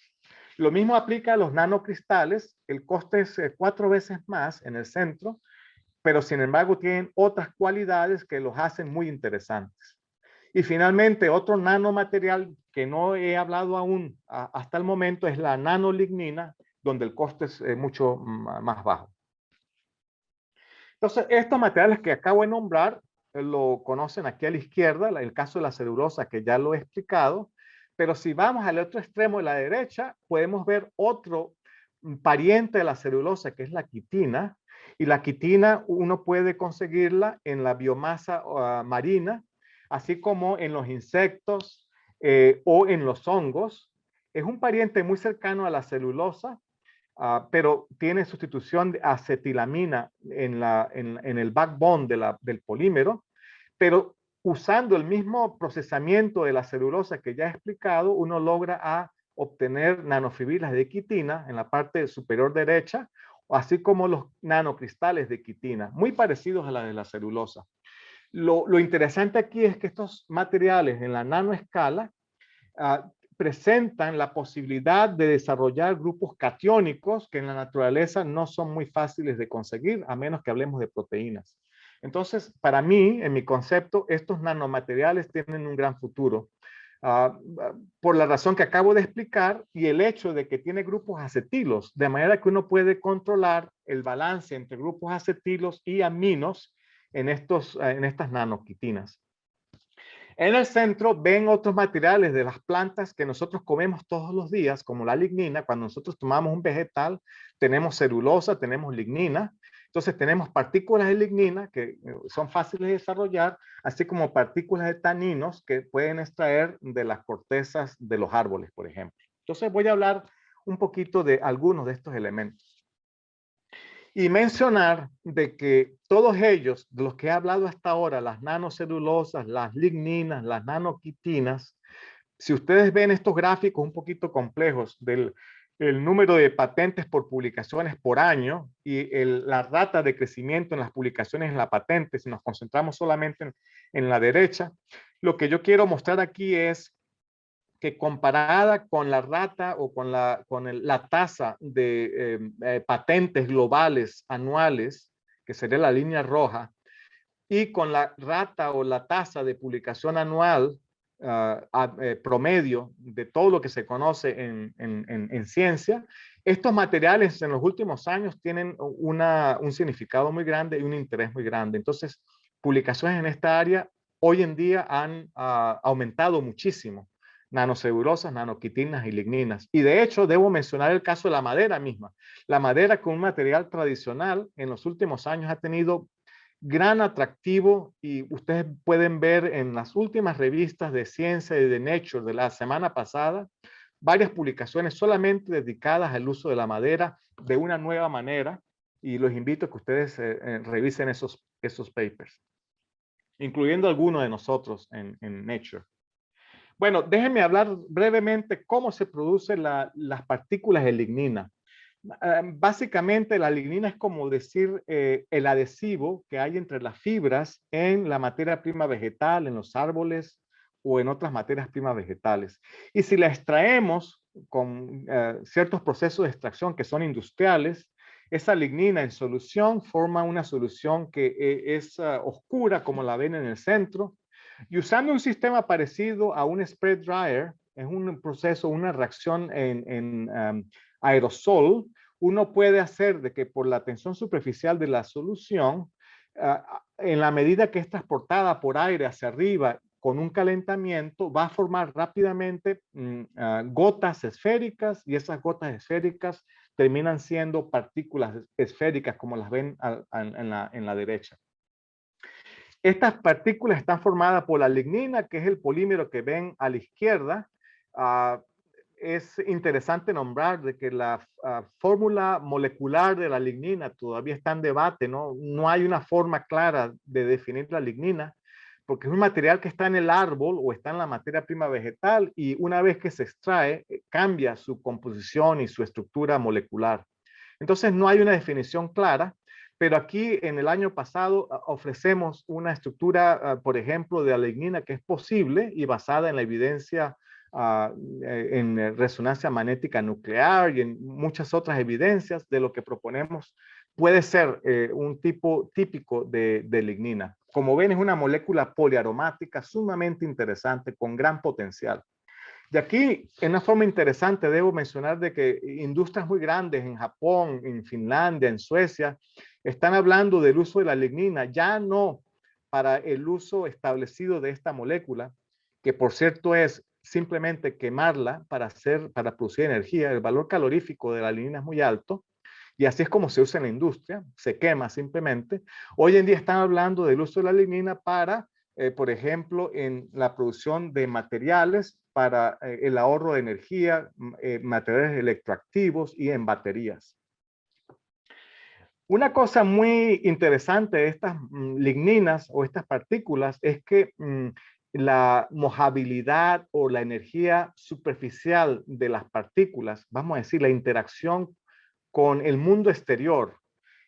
Lo mismo aplica a los nanocristales. El coste es 4 veces más en el centro, pero sin embargo tienen otras cualidades que los hacen muy interesantes. Y finalmente, otro nanomaterial que no he hablado aún hasta el momento es la nanolignina, donde el coste es mucho más bajo. Entonces, estos materiales que acabo de nombrar lo conocen aquí a la izquierda, el caso de la celulosa que ya lo he explicado, pero si vamos al otro extremo de la derecha, podemos ver otro pariente de la celulosa que es la quitina, y la quitina uno puede conseguirla en la biomasa marina, así como en los insectos o en los hongos. Es un pariente muy cercano a la celulosa, pero tiene sustitución de acetilamina en el backbone del polímero, pero usando el mismo procesamiento de la celulosa que ya he explicado, uno logra obtener nanofibrilas de quitina en la parte superior derecha, así como los nanocristales de quitina, muy parecidos a la de la celulosa. Lo interesante aquí es que estos materiales en la nanoescala presentan la posibilidad de desarrollar grupos catiónicos que en la naturaleza no son muy fáciles de conseguir, a menos que hablemos de proteínas. Entonces, para mí, en mi concepto, estos nanomateriales tienen un gran futuro. Por la razón que acabo de explicar y el hecho de que tiene grupos acetilos, de manera que uno puede controlar el balance entre grupos acetilos y aminos en estas nanoquitinas. En el centro ven otros materiales de las plantas que nosotros comemos todos los días, como la lignina. Cuando nosotros tomamos un vegetal, tenemos celulosa, tenemos lignina. Entonces tenemos partículas de lignina que son fáciles de desarrollar, así como partículas de taninos que pueden extraer de las cortezas de los árboles, por ejemplo. Entonces voy a hablar un poquito de algunos de estos elementos. Y mencionar de que todos ellos, de los que he hablado hasta ahora, las nanocelulosas, las ligninas, las nanoquitinas, si ustedes ven estos gráficos un poquito complejos del el número de patentes por publicaciones por año y la rata de crecimiento en las publicaciones en la patente, si nos concentramos solamente en la derecha, lo que yo quiero mostrar aquí es que comparada con la rata o con la tasa de patentes globales anuales, que sería la línea roja, y con la rata o la tasa de publicación anual promedio de todo lo que se conoce en ciencia, estos materiales en los últimos años tienen un significado muy grande y un interés muy grande. Entonces, publicaciones en esta área hoy en día han aumentado muchísimo. Nanocelulosas, nanoquitinas y ligninas. Y de hecho, debo mencionar el caso de la madera misma. La madera con un material tradicional en los últimos años ha tenido gran atractivo y ustedes pueden ver en las últimas revistas de ciencia y de Nature de la semana pasada varias publicaciones solamente dedicadas al uso de la madera de una nueva manera y los invito a que ustedes revisen esos papers, incluyendo algunos de nosotros en Nature. Bueno, déjenme hablar brevemente cómo se producen las partículas de lignina. Básicamente la lignina es como decir el adhesivo que hay entre las fibras en la materia prima vegetal, en los árboles o en otras materias primas vegetales. Y si la extraemos con ciertos procesos de extracción que son industriales, esa lignina en solución forma una solución que es oscura como la ven en el centro. Y usando un sistema parecido a un spread dryer, es un proceso, una reacción en aerosol, uno puede hacer de que por la tensión superficial de la solución, en la medida que es transportada por aire hacia arriba con un calentamiento, va a formar rápidamente gotas esféricas y esas gotas esféricas terminan siendo partículas esféricas como las ven en la derecha. Estas partículas están formadas por la lignina, que es el polímero que ven a la izquierda. Es interesante nombrar de que la fórmula molecular de la lignina todavía está en debate, ¿no? No hay una forma clara de definir la lignina, porque es un material que está en el árbol o está en la materia prima vegetal y una vez que se extrae, cambia su composición y su estructura molecular. Entonces no hay una definición clara. Pero aquí en el año pasado ofrecemos una estructura, por ejemplo, de la lignina que es posible y basada en la evidencia en resonancia magnética nuclear y en muchas otras evidencias de lo que proponemos puede ser un tipo típico de lignina. Como ven, es una molécula poliaromática sumamente interesante, con gran potencial. Y aquí, en una forma interesante, debo mencionar de que industrias muy grandes en Japón, en Finlandia, en Suecia, están hablando del uso de la lignina, ya no para el uso establecido de esta molécula, que por cierto es simplemente quemarla para producir energía. El valor calorífico de la lignina es muy alto, y así es como se usa en la industria, se quema simplemente. Hoy en día están hablando del uso de la lignina para, por ejemplo, en la producción de materiales para el ahorro de energía, materiales electroactivos y en baterías. Una cosa muy interesante de estas ligninas o estas partículas es que la mojabilidad o la energía superficial de las partículas, vamos a decir, la interacción con el mundo exterior,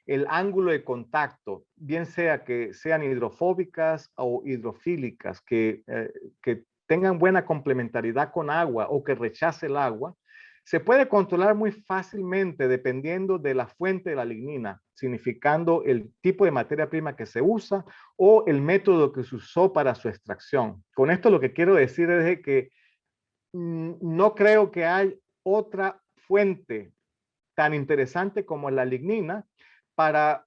el ángulo de contacto, bien sea que sean hidrofóbicas o hidrofílicas, que tengan buena complementariedad con agua o que rechace el agua, se puede controlar muy fácilmente dependiendo de la fuente de la lignina, significando el tipo de materia prima que se usa o el método que se usó para su extracción. Con esto lo que quiero decir es que no creo que hay otra fuente tan interesante como la lignina para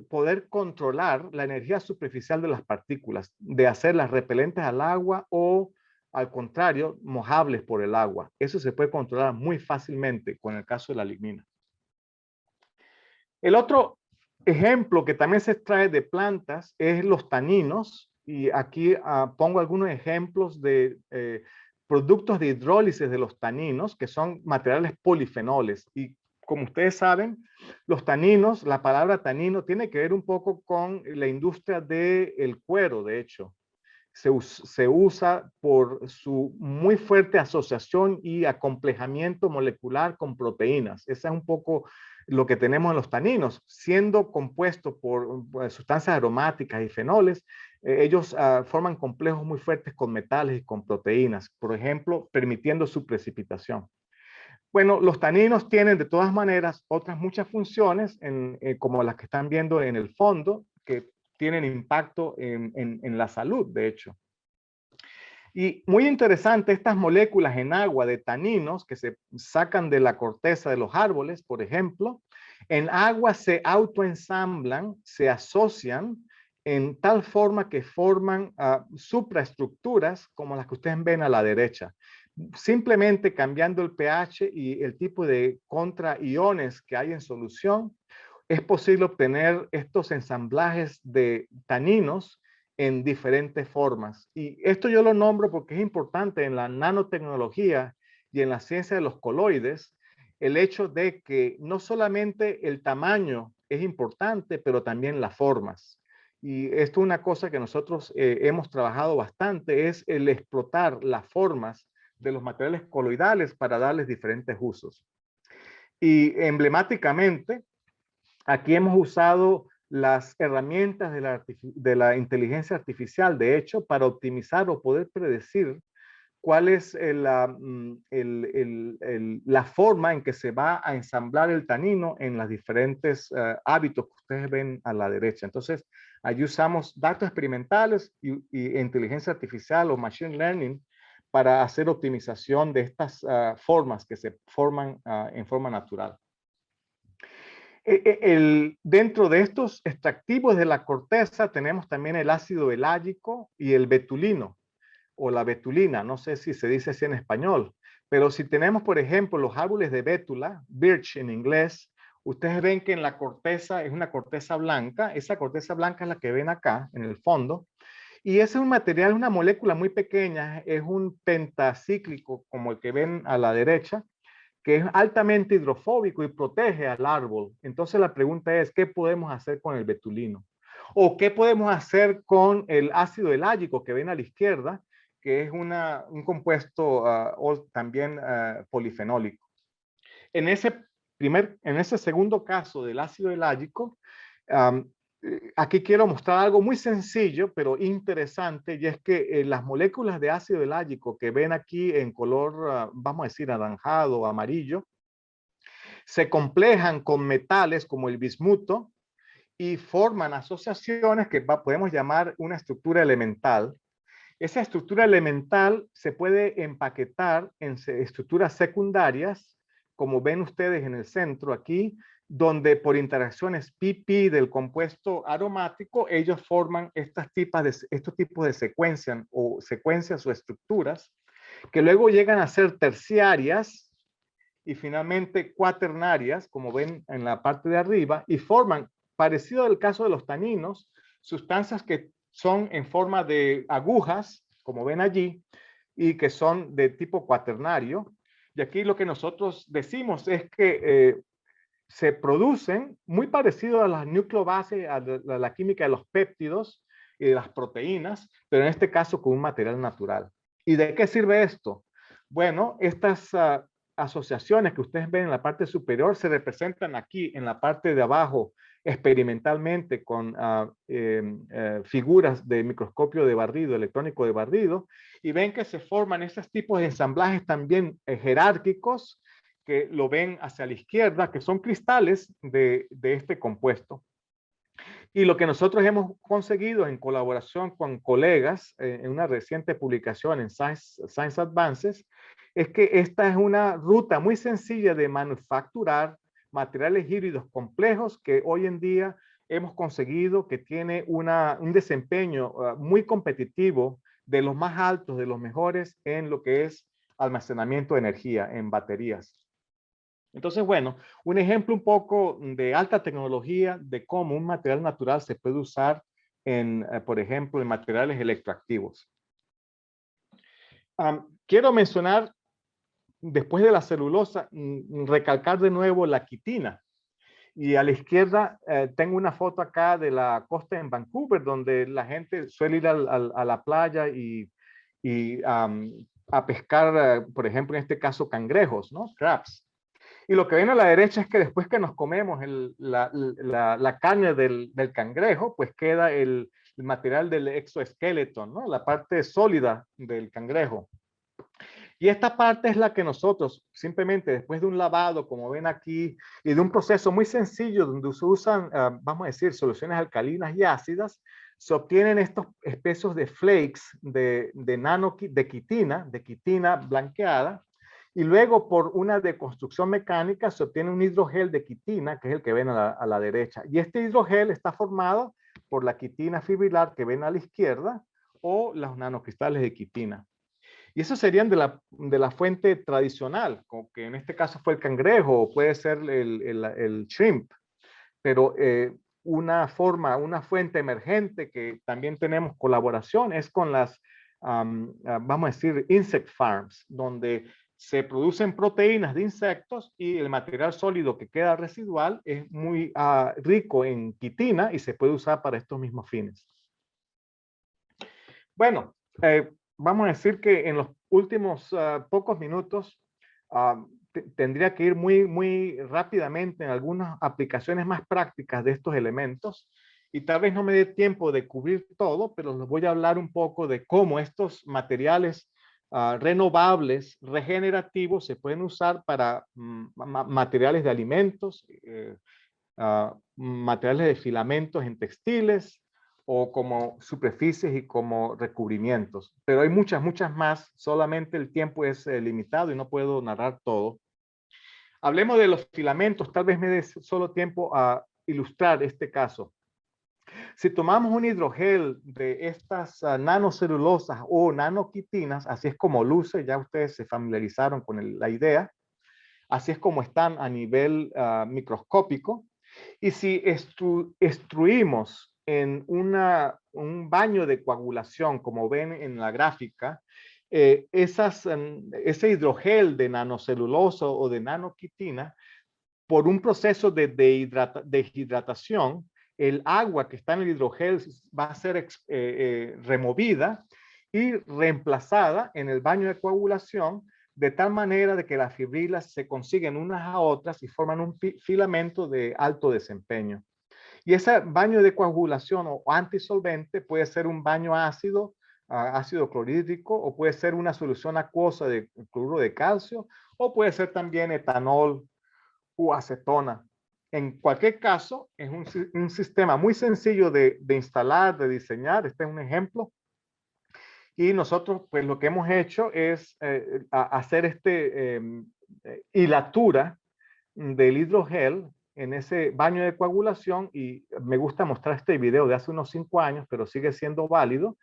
poder controlar la energía superficial de las partículas, de hacerlas repelentes al agua o, al contrario, mojables por el agua. Eso se puede controlar muy fácilmente con el caso de la lignina. El otro ejemplo que también se extrae de plantas es los taninos, y aquí pongo algunos ejemplos de productos de hidrólisis de los taninos, que son materiales polifenoles. Y como ustedes saben, los taninos, la palabra tanino tiene que ver un poco con la industria del cuero, de hecho. Se usa por su muy fuerte asociación y acomplejamiento molecular con proteínas. Esa es un poco lo que tenemos en los taninos. Siendo compuestos por sustancias aromáticas y fenoles, ellos forman complejos muy fuertes con metales y con proteínas, por ejemplo, permitiendo su precipitación. Bueno, los taninos tienen de todas maneras otras muchas funciones, como las que están viendo en el fondo, que tienen impacto en la salud, de hecho. Y muy interesante, estas moléculas en agua de taninos que se sacan de la corteza de los árboles, por ejemplo, en agua se autoensamblan, se asocian en tal forma que forman supraestructuras como las que ustedes ven a la derecha. Simplemente cambiando el pH y el tipo de contraiones que hay en solución, es posible obtener estos ensamblajes de taninos en diferentes formas. Y esto yo lo nombro porque es importante en la nanotecnología y en la ciencia de los coloides, el hecho de que no solamente el tamaño es importante, pero también las formas. Y esto es una cosa que nosotros hemos trabajado bastante, es el explotar las formas de los materiales coloidales para darles diferentes usos. Y emblemáticamente, aquí hemos usado las herramientas de la inteligencia artificial, de hecho, para optimizar o poder predecir cuál es la forma en que se va a ensamblar el tanino en los diferentes hábitos que ustedes ven a la derecha. Entonces, allí usamos datos experimentales y inteligencia artificial o machine learning para hacer optimización de estas formas que se forman en forma natural. Dentro de estos extractivos de la corteza tenemos también el ácido elágico y el betulino o la betulina, no sé si se dice así en español, pero si tenemos, por ejemplo, los árboles de bétula, birch en inglés, ustedes ven que en la corteza es una corteza blanca, esa corteza blanca es la que ven acá en el fondo, y ese es un material, una molécula muy pequeña, es un pentacíclico como el que ven a la derecha, que es altamente hidrofóbico y protege al árbol. Entonces la pregunta es, ¿qué podemos hacer con el betulino? ¿O qué podemos hacer con el ácido elágico que ven a la izquierda, que es un compuesto también polifenólico? En ese segundo caso del ácido elágico, aquí quiero mostrar algo muy sencillo, pero interesante, y es que las moléculas de ácido elágico que ven aquí en color, vamos a decir, anaranjado o amarillo, Se complejan con metales como el bismuto y forman asociaciones que podemos llamar una estructura elemental. Esa estructura elemental se puede empaquetar en estructuras secundarias, como ven ustedes en el centro aquí, donde por interacciones pp del compuesto aromático, ellos forman estos tipos de secuencias o estructuras que luego llegan a ser terciarias y finalmente cuaternarias, como ven en la parte de arriba, y forman, parecido al caso de los taninos, sustancias que son en forma de agujas, como ven allí, y que son de tipo cuaternario. Y aquí lo que nosotros decimos es que se producen muy parecido a las nucleobases, a la química de los péptidos y de las proteínas, pero en este caso con un material natural. ¿Y de qué sirve esto? Bueno, estas asociaciones que ustedes ven en la parte superior se representan aquí en la parte de abajo experimentalmente con figuras de microscopio de barrido, electrónico de barrido, y ven que se forman esos tipos de ensamblajes también jerárquicos que lo ven hacia la izquierda, que son cristales de este compuesto. Y lo que nosotros hemos conseguido en colaboración con colegas en una reciente publicación en Science Advances, es que esta es una ruta muy sencilla de manufacturar materiales híbridos complejos que hoy en día hemos conseguido que tiene un desempeño muy competitivo, de los más altos, de los mejores en lo que es almacenamiento de energía en baterías. Entonces, bueno, un ejemplo un poco de alta tecnología de cómo un material natural se puede usar en, por ejemplo, en materiales electroactivos. Quiero mencionar, después de la celulosa, recalcar de nuevo la quitina. Y a la izquierda tengo una foto acá de la costa en Vancouver, donde la gente suele ir a la playa y a pescar, por ejemplo, en este caso, cangrejos, ¿no? Crabs. Y lo que ven a la derecha es que después que nos comemos la carne del cangrejo, pues queda el material del exoesqueleto, ¿no? La parte sólida del cangrejo. Y esta parte es la que nosotros, simplemente después de un lavado, como ven aquí, y de un proceso muy sencillo donde se usan, vamos a decir, soluciones alcalinas y ácidas, se obtienen estos espesos de flakes de quitina blanqueada, y luego por una deconstrucción mecánica se obtiene un hidrogel de quitina, que es el que ven a la derecha. Y este hidrogel está formado por la quitina fibrilar que ven a la izquierda o los nanocristales de quitina. Y esos serían de la fuente tradicional, como que en este caso fue el cangrejo o puede ser el shrimp. Pero una fuente emergente que también tenemos colaboración es con las, vamos a decir, insect farms, donde se producen proteínas de insectos y el material sólido que queda residual es muy rico en quitina y se puede usar para estos mismos fines. Bueno, vamos a decir que en los últimos pocos minutos tendría que ir muy rápidamente en algunas aplicaciones más prácticas de estos elementos y tal vez no me dé tiempo de cubrir todo, pero les voy a hablar un poco de cómo estos materiales renovables, regenerativos, se pueden usar para materiales de alimentos, materiales de filamentos en textiles, o como superficies y como recubrimientos. Pero hay muchas más, solamente el tiempo es limitado y no puedo narrar todo. Hablemos de los filamentos, tal vez me dé solo tiempo a ilustrar este caso. Si tomamos un hidrogel de estas nanocelulosas o nanoquitinas, así es como luce, ya ustedes se familiarizaron con la idea, así es como están a nivel microscópico, y si extruimos en un baño de coagulación, como ven en la gráfica, ese hidrogel de nanocelulosa o de nanoquitina, por un proceso de deshidratación, el agua que está en el hidrogel va a ser removida y reemplazada en el baño de coagulación, de tal manera de que las fibrilas se consiguen unas a otras y forman un filamento de alto desempeño. Y ese baño de coagulación o antisolvente puede ser un baño ácido, ácido clorhídrico, o puede ser una solución acuosa de cloruro de calcio, o puede ser también etanol o acetona. En cualquier caso, es un sistema muy sencillo de instalar, de diseñar. Este es un ejemplo. Y nosotros, pues lo que hemos hecho es hacer hilatura del hidrogel en ese baño de coagulación, y me gusta mostrar este video de hace unos 5 años, pero sigue siendo válido,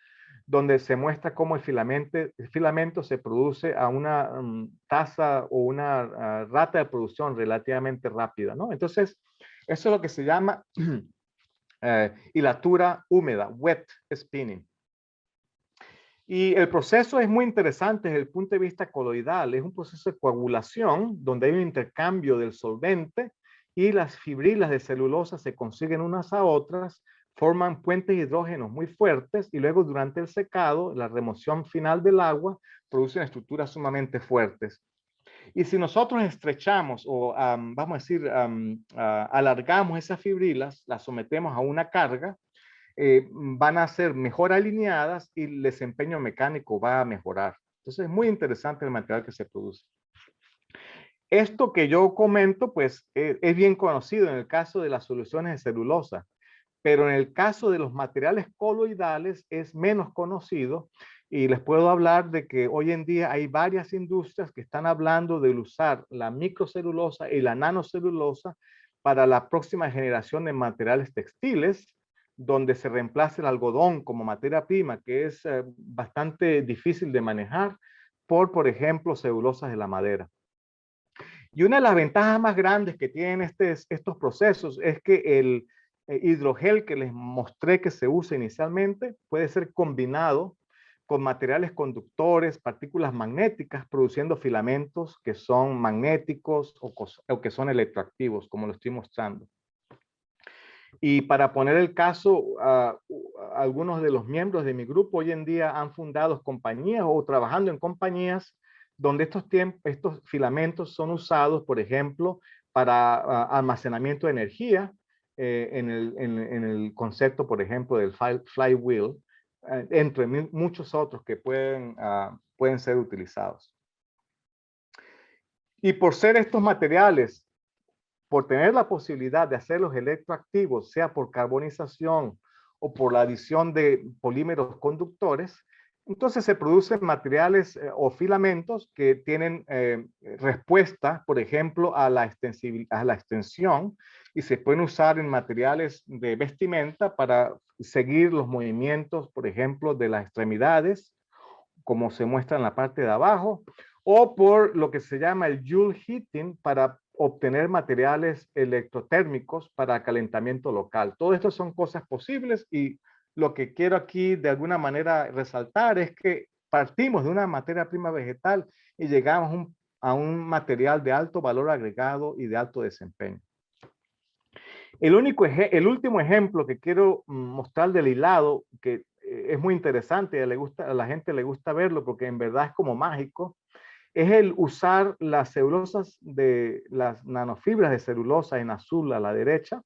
donde se muestra cómo el filamento se produce a una tasa o una rata de producción relativamente rápida, ¿no? Entonces, eso es lo que se llama hilatura húmeda, wet spinning. Y el proceso es muy interesante desde el punto de vista coloidal. Es un proceso de coagulación donde hay un intercambio del solvente y las fibrilas de celulosa se consiguen unas a otras, forman puentes de hidrógenos muy fuertes y luego durante el secado, la remoción final del agua, producen estructuras sumamente fuertes. Y si nosotros estrechamos o, vamos a decir, alargamos esas fibrilas, las sometemos a una carga, van a ser mejor alineadas y el desempeño mecánico va a mejorar. Entonces es muy interesante el material que se produce. Esto que yo comento, pues es bien conocido en el caso de las soluciones de celulosa, pero en el caso de los materiales coloidales es menos conocido, y les puedo hablar de que hoy en día hay varias industrias que están hablando de usar la microcelulosa y la nanocelulosa para la próxima generación de materiales textiles, donde se reemplace el algodón como materia prima, que es bastante difícil de manejar, por ejemplo, celulosas de la madera. Y una de las ventajas más grandes que tienen estos procesos es que el hidrogel que les mostré que se usa inicialmente puede ser combinado con materiales conductores, partículas magnéticas, produciendo filamentos que son magnéticos o que son electroactivos, como lo estoy mostrando. Y para poner el caso, algunos de los miembros de mi grupo hoy en día han fundado compañías o trabajando en compañías donde estos filamentos son usados, por ejemplo, para almacenamiento de energía, en el concepto, por ejemplo, del flywheel, entre muchos otros que pueden ser utilizados. Y por ser estos materiales, por tener la posibilidad de hacerlos electroactivos, sea por carbonización o por la adición de polímeros conductores, entonces se producen materiales o filamentos que tienen respuesta, por ejemplo, a la extensión, y se pueden usar en materiales de vestimenta para seguir los movimientos, por ejemplo, de las extremidades, como se muestra en la parte de abajo, o por lo que se llama el Joule heating para obtener materiales electrotérmicos para calentamiento local. Todo esto son cosas posibles, y lo que quiero aquí de alguna manera resaltar es que partimos de una materia prima vegetal y llegamos a un material de alto valor agregado y de alto desempeño. El último ejemplo que quiero mostrar del hilado, que es muy interesante, a la gente le gusta verlo porque en verdad es como mágico, es el usar las celulosas de las nanofibras de celulosa en azul a la derecha,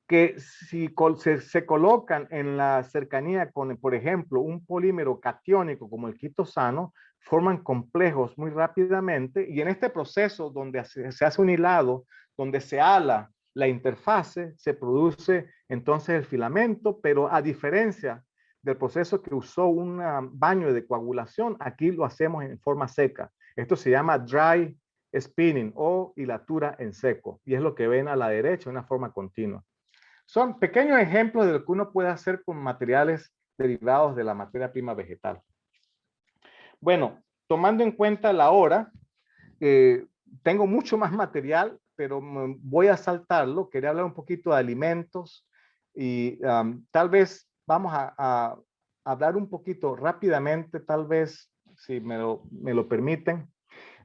que si se colocan en la cercanía con, por ejemplo, un polímero catiónico como el quitosano, forman complejos muy rápidamente, y en este proceso donde se hace un hilado, donde se ala la interfase, se produce entonces el filamento, pero a diferencia del proceso que usó un baño de coagulación, aquí lo hacemos en forma seca. Esto se llama dry spinning o hilatura en seco, y es lo que ven a la derecha, una forma continua. Son pequeños ejemplos de lo que uno puede hacer con materiales derivados de la materia prima vegetal. Bueno, tomando en cuenta la hora, tengo mucho más material, pero voy a saltarlo. Quería hablar un poquito de alimentos y tal vez vamos a hablar un poquito rápidamente, tal vez, si me lo permiten,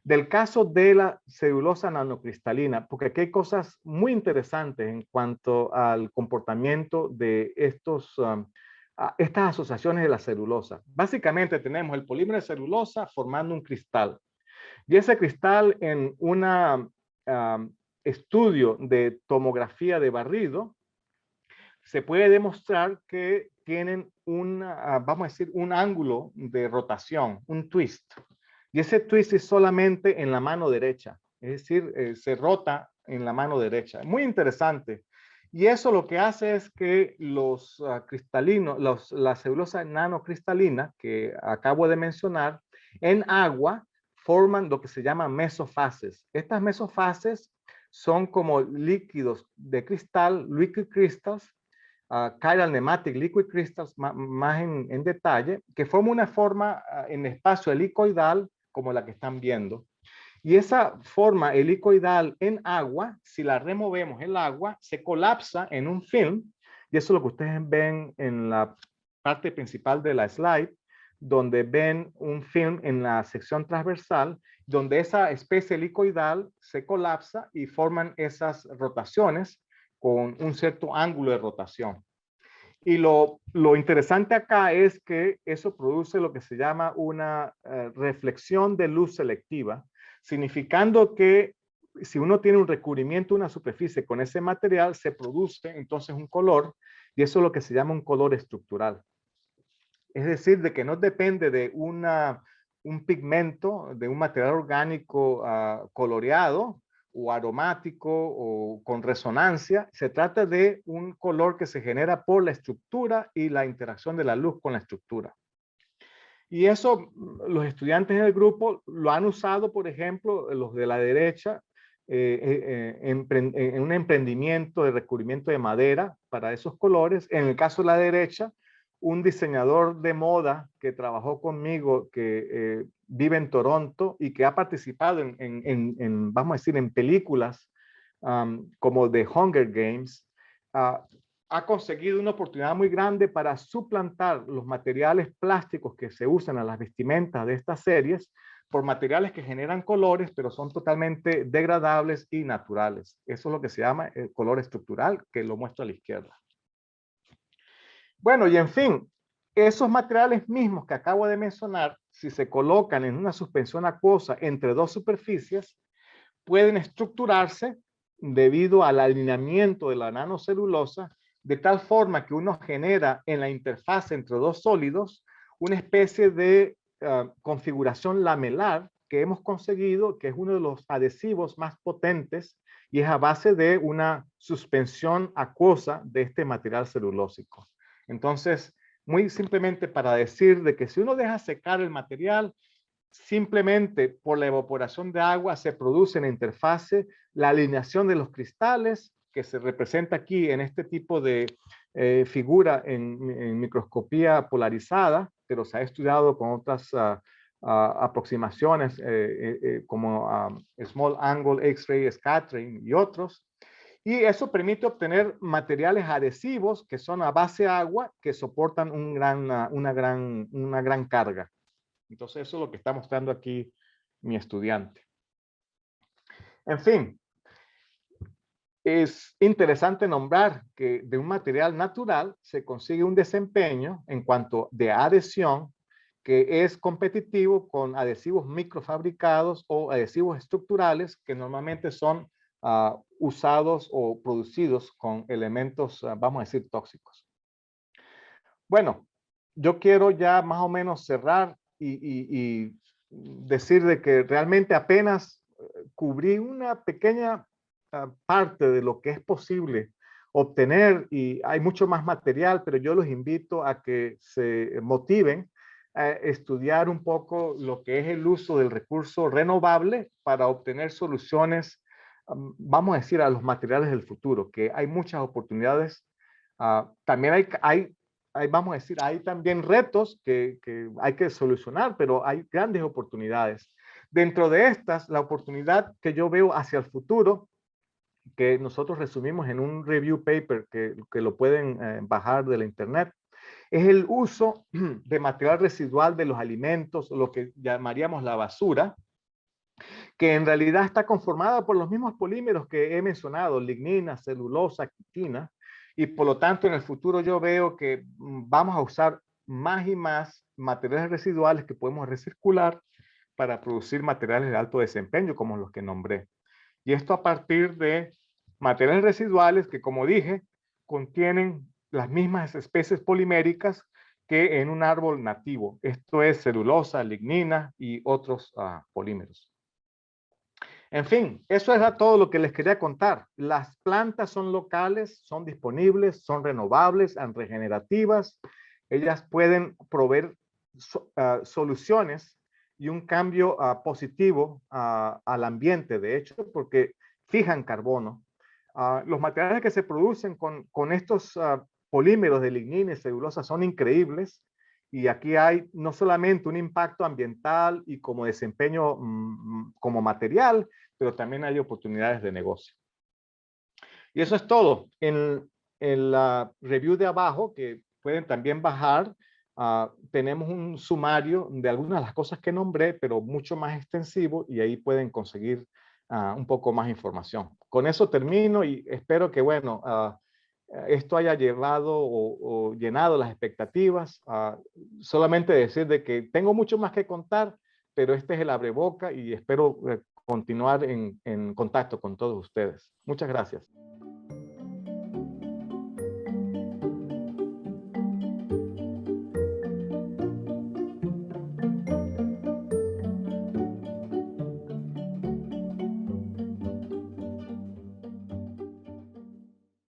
del caso de la celulosa nanocristalina, porque aquí hay cosas muy interesantes en cuanto al comportamiento de estas asociaciones de la celulosa. Básicamente tenemos el polímero de celulosa formando un cristal, y ese cristal en un estudio de tomografía de barrido se puede demostrar que tienen vamos a decir, un ángulo de rotación, un twist. Y ese twist es solamente en la mano derecha. es decir, se rota en la mano derecha. Muy interesante. Y eso lo que hace es que los cristalinos, la celulosa nanocristalina que acabo de mencionar, en agua forman lo que se llama mesofases. Estas mesofases son como líquidos de cristal, liquid crystals, chiral nematic liquid crystals, más en detalle, que forman una forma en espacio helicoidal como la que están viendo. Y esa forma helicoidal en agua, si la removemos el agua, se colapsa en un film, y eso es lo que ustedes ven en la parte principal de la slide, donde ven un film en la sección transversal, donde esa especie helicoidal se colapsa y forman esas rotaciones con un cierto ángulo de rotación. Y lo interesante acá es que eso produce lo que se llama una reflexión de luz selectiva, significando que si uno tiene un recubrimiento de una superficie con ese material, se produce entonces un color, y eso es lo que se llama un color estructural. Es decir, de que no depende de un pigmento, de un material orgánico coloreado o aromático o con resonancia. Se trata de un color que se genera por la estructura y la interacción de la luz con la estructura. Y eso los estudiantes del grupo lo han usado, por ejemplo, los de la derecha, en un emprendimiento de recubrimiento de madera para esos colores. En el caso de la derecha, un diseñador de moda que trabajó conmigo, que vive en Toronto y que ha participado vamos a decir, en películas como The Hunger Games, ha conseguido una oportunidad muy grande para suplantar los materiales plásticos que se usan en las vestimentas de estas series por materiales que generan colores, pero son totalmente degradables y naturales. Eso es lo que se llama el color estructural, que lo muestro a la izquierda. Bueno, y en fin, esos materiales mismos que acabo de mencionar, si se colocan en una suspensión acuosa entre dos superficies, pueden estructurarse debido al alineamiento de la nanocelulosa, de tal forma que uno genera en la interfaz entre dos sólidos una especie de configuración lamelar que hemos conseguido, que es uno de los adhesivos más potentes y es a base de una suspensión acuosa de este material celulósico. Entonces, muy simplemente para decir de que si uno deja secar el material, simplemente por la evaporación de agua se produce en la interfase la alineación de los cristales, que se representa aquí en este tipo de figura en microscopía polarizada, pero se ha estudiado con otras aproximaciones como Small Angle X-ray Scattering y otros. Y eso permite obtener materiales adhesivos que son a base de agua que soportan una gran carga. Entonces eso es lo que está mostrando aquí mi estudiante. En fin, es interesante nombrar que de un material natural se consigue un desempeño en cuanto de adhesión que es competitivo con adhesivos microfabricados o adhesivos estructurales que normalmente son usados o producidos con elementos, vamos a decir, tóxicos. Bueno, yo quiero ya más o menos cerrar y decir de que realmente apenas cubrí una pequeña parte de lo que es posible obtener y hay mucho más material, pero yo los invito a que se motiven a estudiar un poco lo que es el uso del recurso renovable para obtener soluciones, vamos a decir, a los materiales del futuro, que hay muchas oportunidades. También vamos a decir, hay también retos que hay que solucionar, pero hay grandes oportunidades. Dentro de estas, la oportunidad que yo veo hacia el futuro, que nosotros resumimos en un review paper que lo pueden bajar de la internet, es el uso de material residual de los alimentos, lo que llamaríamos la basura, que en realidad está conformada por los mismos polímeros que he mencionado, lignina, celulosa, quitina, y por lo tanto en el futuro yo veo que vamos a usar más y más materiales residuales que podemos recircular para producir materiales de alto desempeño como los que nombré. Y esto a partir de materiales residuales que, como dije, contienen las mismas especies poliméricas que en un árbol nativo. Esto es celulosa, lignina y otros polímeros. En fin, eso era todo lo que les quería contar. Las plantas son locales, son disponibles, son renovables, son regenerativas. Ellas pueden proveer soluciones y un cambio positivo al ambiente, de hecho, porque fijan carbono. Los materiales que se producen con estos polímeros de lignina y celulosa son increíbles. Y aquí hay no solamente un impacto ambiental y como desempeño como material, pero también hay oportunidades de negocio. Y eso es todo. En la review de abajo, que pueden también bajar, tenemos un sumario de algunas de las cosas que nombré, pero mucho más extensivo, y ahí pueden conseguir un poco más información. Con eso termino y espero que, bueno, esto haya llevado o llenado las expectativas. Solamente decir de que tengo mucho más que contar, pero este es el abreboca y espero continuar en contacto con todos ustedes. Muchas gracias.